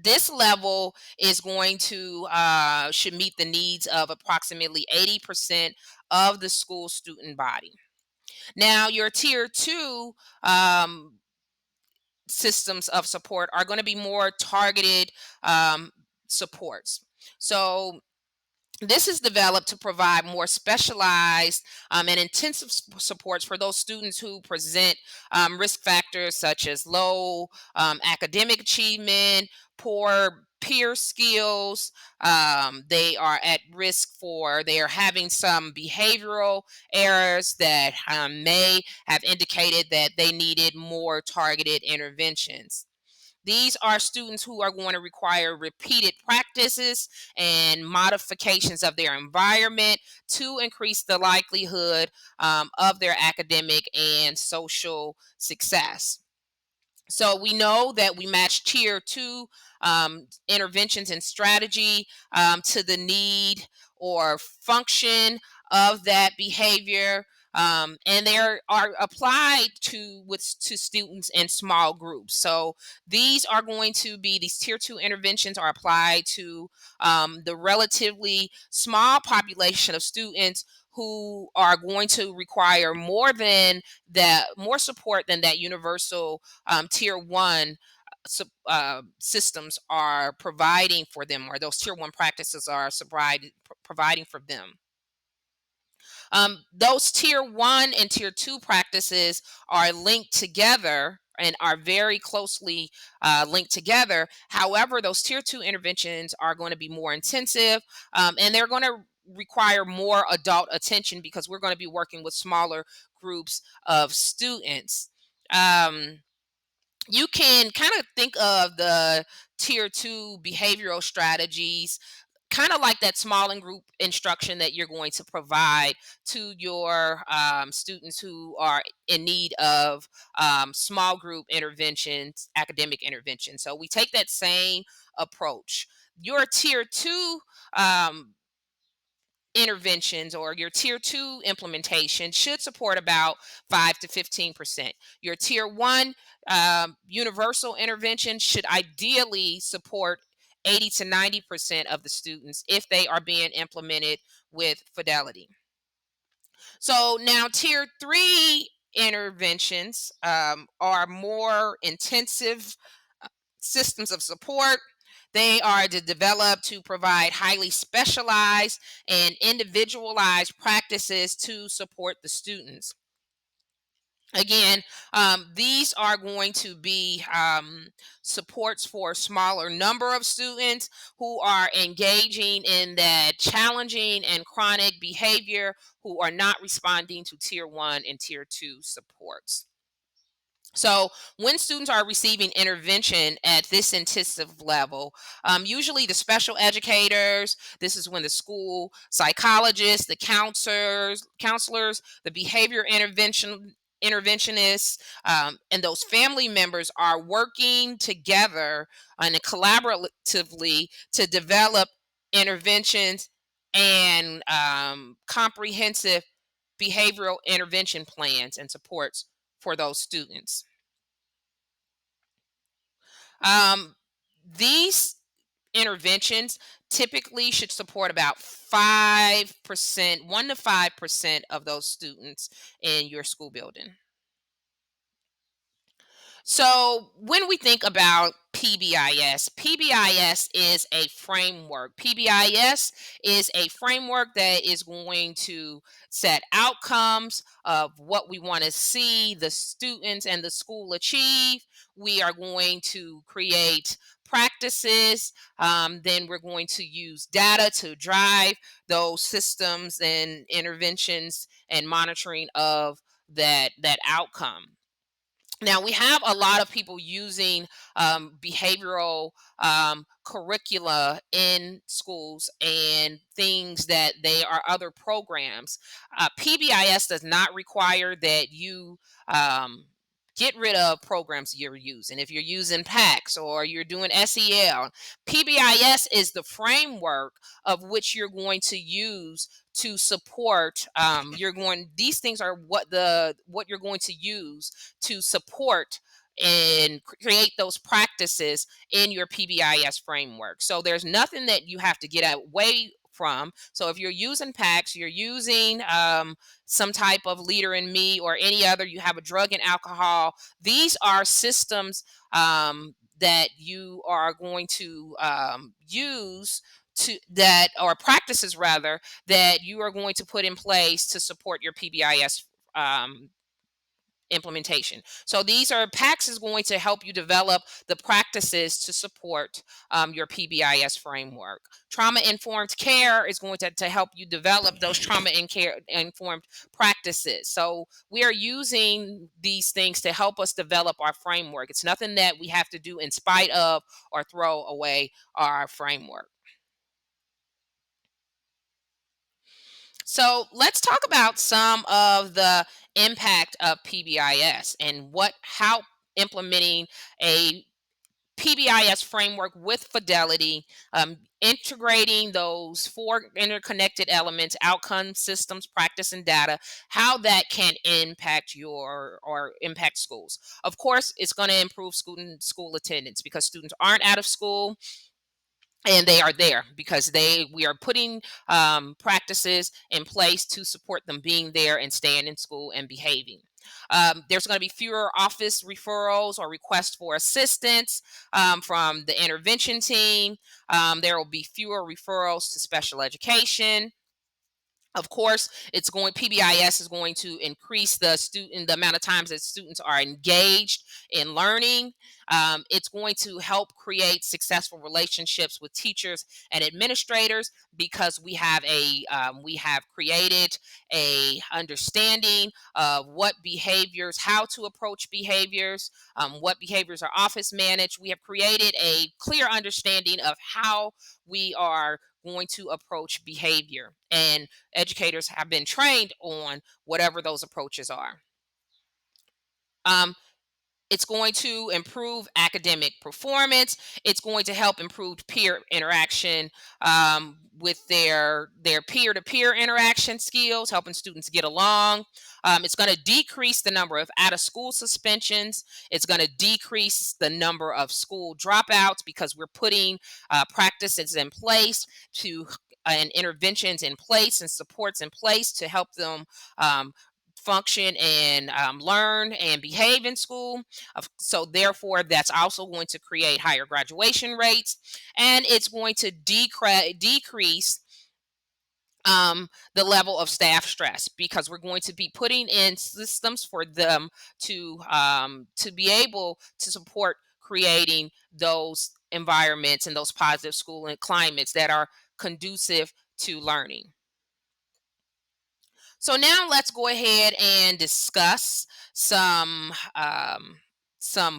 This level is going to should meet the needs of approximately 80% of the school student body. Now, your tier two um, systems of support are going to be more targeted um, supports. So this is developed to provide more specialized and intensive supports for those students who present risk factors such as low academic achievement, poor peer skills. They are at risk for, they are having some behavioral errors that may have indicated that they needed more targeted interventions. These are students who are going to require repeated practices and modifications of their environment to increase the likelihood of their academic and social success. So we know that we match tier two interventions and strategy to the need or function of that behavior. And they are applied to students in small groups. So these are going to be, these tier two interventions are applied to the relatively small population of students who are going to require more support than that universal tier one systems are providing for them, or those tier one practices are providing for them. Those tier one and tier two practices are linked together and are very closely linked together. However, those tier two interventions are going to be more intensive, and they're going to require more adult attention because we're going to be working with smaller groups of students. Um, you can kind of think of the tier two behavioral strategies kind of like that small and group instruction that you're going to provide to your students who are in need of small group interventions, academic intervention. So we take that same approach. Your tier two um, interventions or your tier two implementation should support about 5 to 15%. Your tier one universal intervention should ideally support 80 to 90% of the students if they are being implemented with Fidelity. So now tier three interventions are more intensive systems of support. They are developed to provide highly specialized and individualized practices to support the students. Again, these are going to be supports for a smaller number of students who are engaging in that challenging and chronic behavior, who are not responding to tier one and tier two supports. So, when students are receiving intervention at this intensive level, usually the special educators, this is when the school psychologists, the counselors, the behavior interventionists, and those family members are working together and collaboratively to develop interventions and comprehensive behavioral intervention plans and supports for those students. Um, these interventions typically should support about 5%, 1 to 5% of those students in your school building. So, when we think about PBIS is a framework. PBIS is a framework that is going to set outcomes of what we want to see the students and the school achieve. We are going to create practices. Then we're going to use data to drive those systems and interventions and monitoring of that outcome. Now, we have a lot of people using behavioral curricula in schools and things that they are other programs. PBIS does not require that you get rid of programs you're using. If you're using PACS or you're doing SEL, PBIS is the framework of which you're going to use to support. These things are what you're going to use to support and create those practices in your PBIS framework. So there's nothing that you have to get away from. So if you're using PACS, you're using some type of Leader in Me or any other, you have a drug and alcohol, these are systems that you are going to use to that, or practices rather, that you are going to put in place to support your PBIS um, implementation. So these are PACS is going to help you develop the practices to support your PBIS framework. Trauma informed care is going to help you develop those trauma and care informed practices. So we are using these things to help us develop our framework. It's nothing that we have to do in spite of or throw away our framework. So let's talk about some of the impact of PBIS and how implementing a PBIS framework with Fidelity, integrating those four interconnected elements, outcome, systems, practice, and data, how that can impact schools. Of course, it's going to improve school attendance because students aren't out of school, and they are there because we are putting practices in place to support them being there and staying in school and behaving. There's going to be fewer office referrals or requests for assistance from the intervention team. There will be fewer referrals to special education. Of course, PBIS is going to increase the amount of times that students are engaged in learning. It's going to help create successful relationships with teachers and administrators because we have created a understanding of what behaviors, how to approach behaviors, what behaviors are office managed. We have created a clear understanding of how we are going to approach behavior, and educators have been trained on whatever those approaches are. Um, it's going to improve academic performance. It's going to help improve peer interaction with their peer-to-peer interaction skills, helping students get along. It's going to decrease the number of out-of-school suspensions. It's going to decrease the number of school dropouts because we're putting practices in place and interventions in place and supports in place to help them function and learn and behave in school. So therefore, that's also going to create higher graduation rates, and it's going to decrease the level of staff stress because we're going to be putting in systems for them to be able to support creating those environments and those positive school and climates that are conducive to learning. So now let's go ahead and discuss some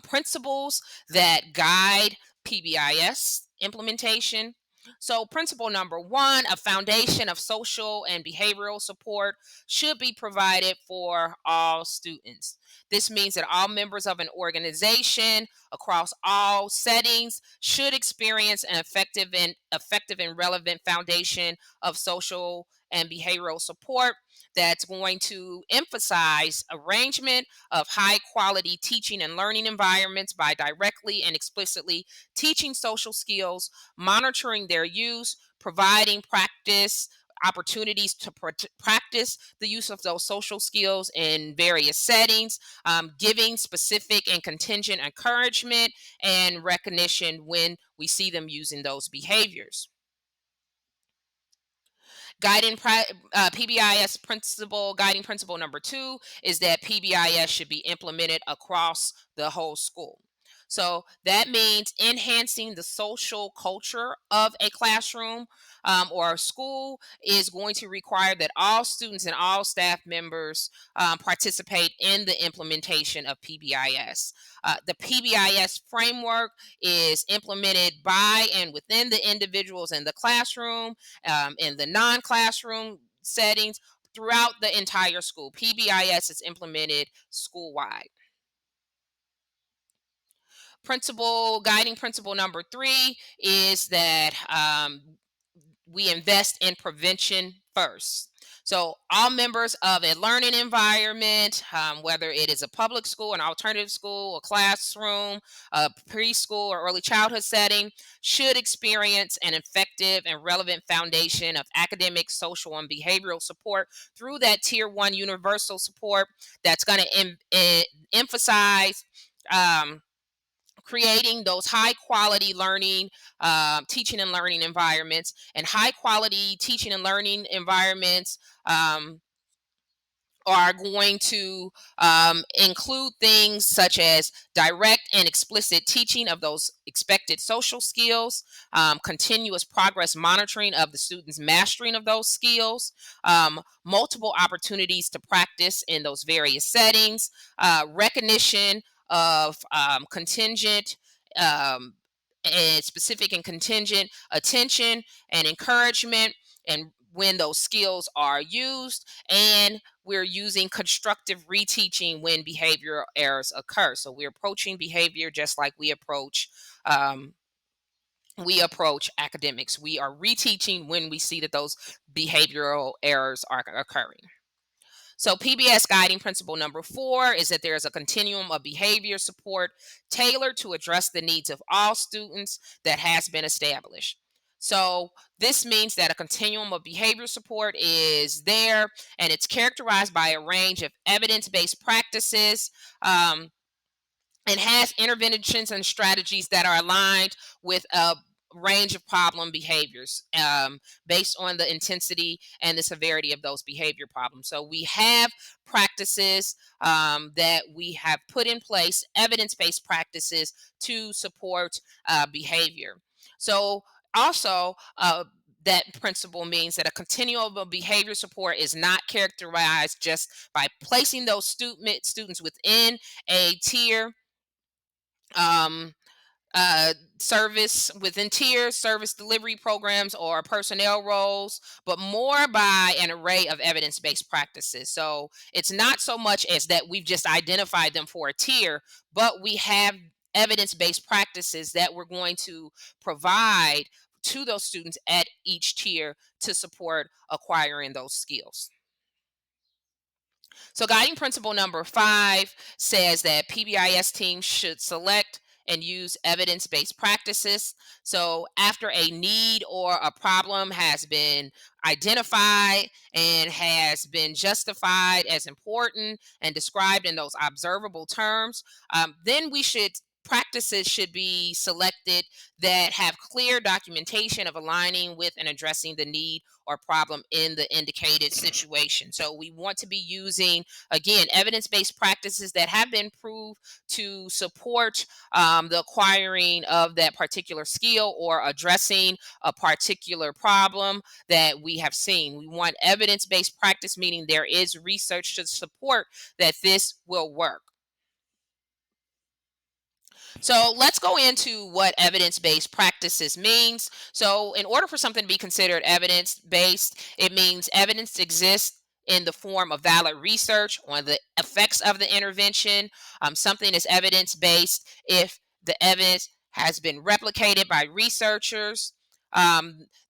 principles that guide PBIS implementation. So, principle number one: a foundation of social and behavioral support should be provided for all students. This means that all members of an organization across all settings should experience an effective and relevant foundation of social and behavioral support that's going to emphasize arrangement of high quality teaching and learning environments by directly and explicitly teaching social skills, monitoring their use, providing practice opportunities to practice the use of those social skills in various settings, giving specific and contingent encouragement and recognition when we see them using those behaviors. PBIS principle, guiding principle number 2 is that PBIS should be implemented across the whole school. So that means enhancing the social culture of a classroom or a school is going to require that all students and all staff members participate in the implementation of PBIS. The PBIS framework is implemented by and within the individuals in the classroom, in the non-classroom settings, throughout the entire school. PBIS is implemented school-wide. Guiding principle number 3 is that we invest in prevention first. So, all members of a learning environment, whether it is a public school, an alternative school, a classroom, a preschool, or early childhood setting, should experience an effective and relevant foundation of academic, social, and behavioral support through that Tier 1 universal support that's going to emphasize. Creating those high quality learning, teaching and learning environments, and high quality teaching and learning environments are going to include things such as direct and explicit teaching of those expected social skills, continuous progress monitoring of the students' mastering of those skills, multiple opportunities to practice in those various settings, recognition of contingent. And specific and contingent attention and encouragement, and when those skills are used, and we're using constructive reteaching when behavioral errors occur. So we're approaching behavior just like um, we approach academics. We are reteaching when we see that those behavioral errors are occurring. So PBS guiding principle number 4 is that there is a continuum of behavior support tailored to address the needs of all students that has been established. So this means that a continuum of behavior support is there, and it's characterized by a range of evidence-based practices, and has interventions and strategies that are aligned with a range of problem behaviors, based on the intensity and the severity of those behavior problems. So we have practices that we have put in place, evidence-based practices to support behavior. So also, that principle means that a continuum of behavior support is not characterized just by placing those students within a tier, um, service within tiers, service delivery programs, or personnel roles, but more by an array of evidence based practices. So it's not so much as that we've just identified them for a tier, but we have evidence based practices that we're going to provide to those students at each tier to support acquiring those skills. So, guiding principle number 5 says that PBIS teams should select and use evidence based practices. So, after a need or a problem has been identified and has been justified as important and described in those observable terms, then practices should be selected that have clear documentation of aligning with and addressing the need or problem in the indicated situation. So we want to be using, again, evidence-based practices that have been proved to support the acquiring of that particular skill or addressing a particular problem that we have seen. We want evidence-based practice, meaning there is research to support that this will work. So let's go into what evidence-based practices means. So in order for something to be considered evidence-based, it means evidence exists in the form of valid research on the effects of the intervention. Something is evidence-based if the evidence has been replicated by researchers.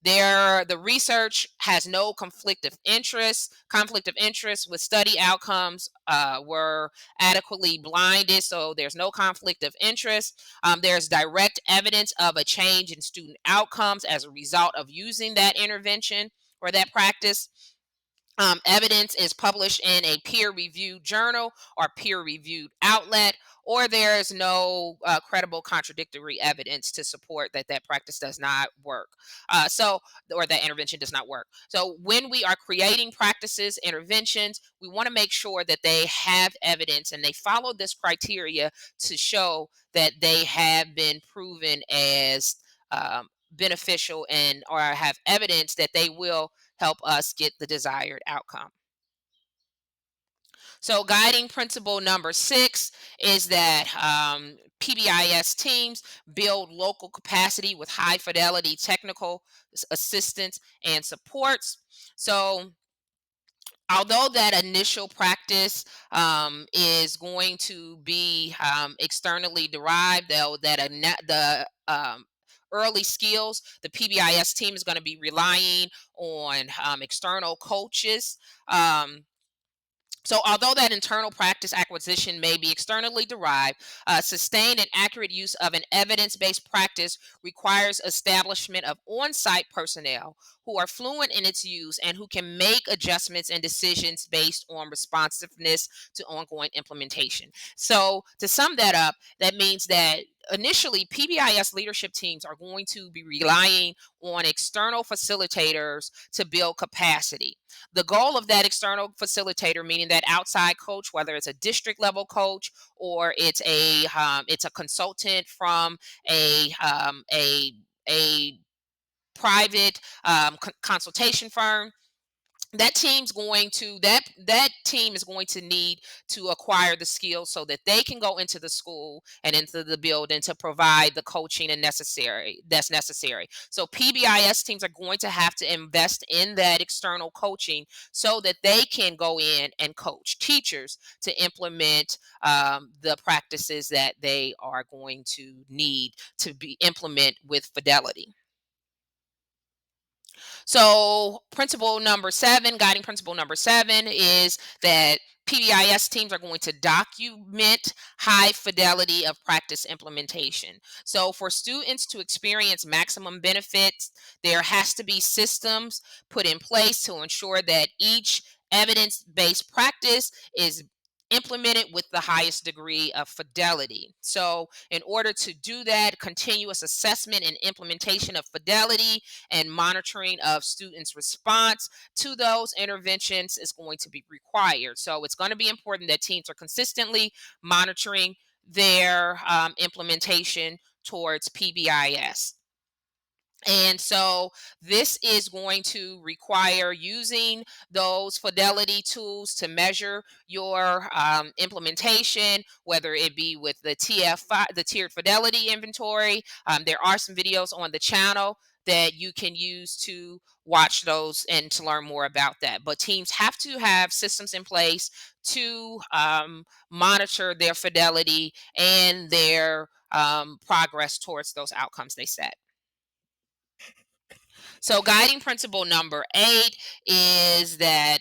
The research has no conflict of interest. Conflict of interest with study outcomes were adequately blinded, so there's no conflict of interest. There's direct evidence of a change in student outcomes as a result of using that intervention. or that practice. Evidence is published in a peer-reviewed journal or peer-reviewed outlet, or there is no credible contradictory evidence to support that that practice does not work. Or that intervention does not work. So when we are creating practices, interventions, we want to make sure that they have evidence and they follow this criteria to show that they have been proven as beneficial and or have evidence that they will help us get the desired outcome. So, guiding principle number 6 is that PBIS teams build local capacity with high fidelity technical assistance and supports. So, although that initial practice is going to be externally derived, though that the early skills, the PBIS team is going to be relying on external coaches. Although that internal practice acquisition may be externally derived, sustained and accurate use of an evidence based practice requires establishment of on site personnel who are fluent in its use and who can make adjustments and decisions based on responsiveness to ongoing implementation. So, to sum that up, that means that initially PBIS leadership teams are going to be relying on external facilitators to build capacity. The goal of that external facilitator, meaning that outside coach, whether it's a district level coach or it's a consultant from a private consultation firm, that team is going to need to acquire the skills so that they can go into the school and into the building to provide the coaching and necessary. So PBIS teams are going to have to invest in that external coaching so that they can go in and coach teachers to implement the practices that they are going to need to be implement with fidelity. So, guiding principle number 7 is that PBIS teams are going to document high fidelity of practice implementation. So, for students to experience maximum benefits, there has to be systems put in place to ensure that each evidence based practice is implemented with the highest degree of fidelity. So, in order to do that, continuous assessment and implementation of fidelity and monitoring of students' response to those interventions is going to be required. So it's going to be important that teams are consistently monitoring their implementation towards PBIS. And so this is going to require using those fidelity tools to measure your implementation, whether it be with the the tiered fidelity inventory. There are some videos on the channel that you can use to watch those and to learn more about that. But teams have to have systems in place to monitor their fidelity and their progress towards those outcomes they set. So, guiding principle number 8 is that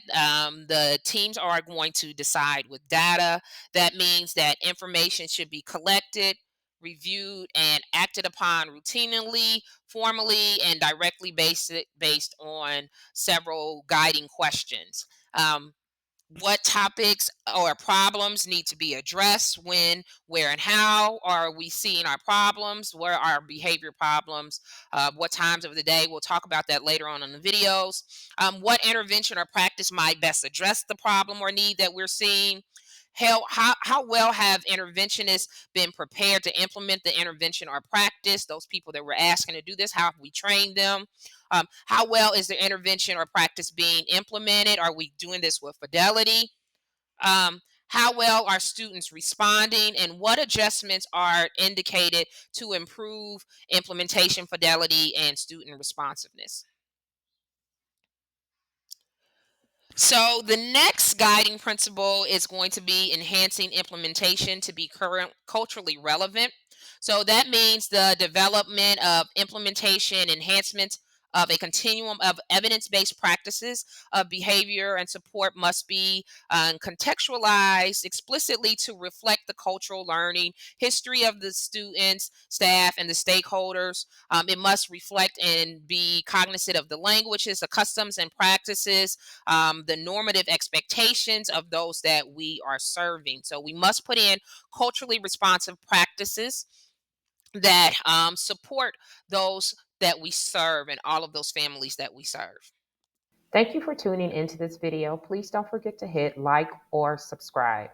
the teams are going to decide with data. That means that information should be collected, reviewed, and acted upon routinely, formally, and directly based on several guiding questions. Um, what topics or problems need to be addressed, when, where, and how are we seeing our problems, where are our behavior problems, what times of the day. We'll talk about that later on in the videos. What intervention or practice might best address the problem or need that we're seeing. How well have interventionists been prepared to implement the intervention or practice? Those people that we're asking to do this, how have we trained them? How well is the intervention or practice being implemented? Are we doing this with fidelity? How well are students responding, and what adjustments are indicated to improve implementation fidelity and student responsiveness? So the next guiding principle is going to be enhancing implementation to be current culturally relevant. So that means the development of implementation enhancements of a continuum of evidence-based practices of behavior and support must be contextualized explicitly to reflect the cultural learning history of the students, staff, and the stakeholders. It must reflect and be cognizant of the languages, the customs and practices, the normative expectations of those that we are serving. So we must put in culturally responsive practices that support those that we serve and all of those families that we serve. Thank you for tuning into this video. Please don't forget to hit like or subscribe.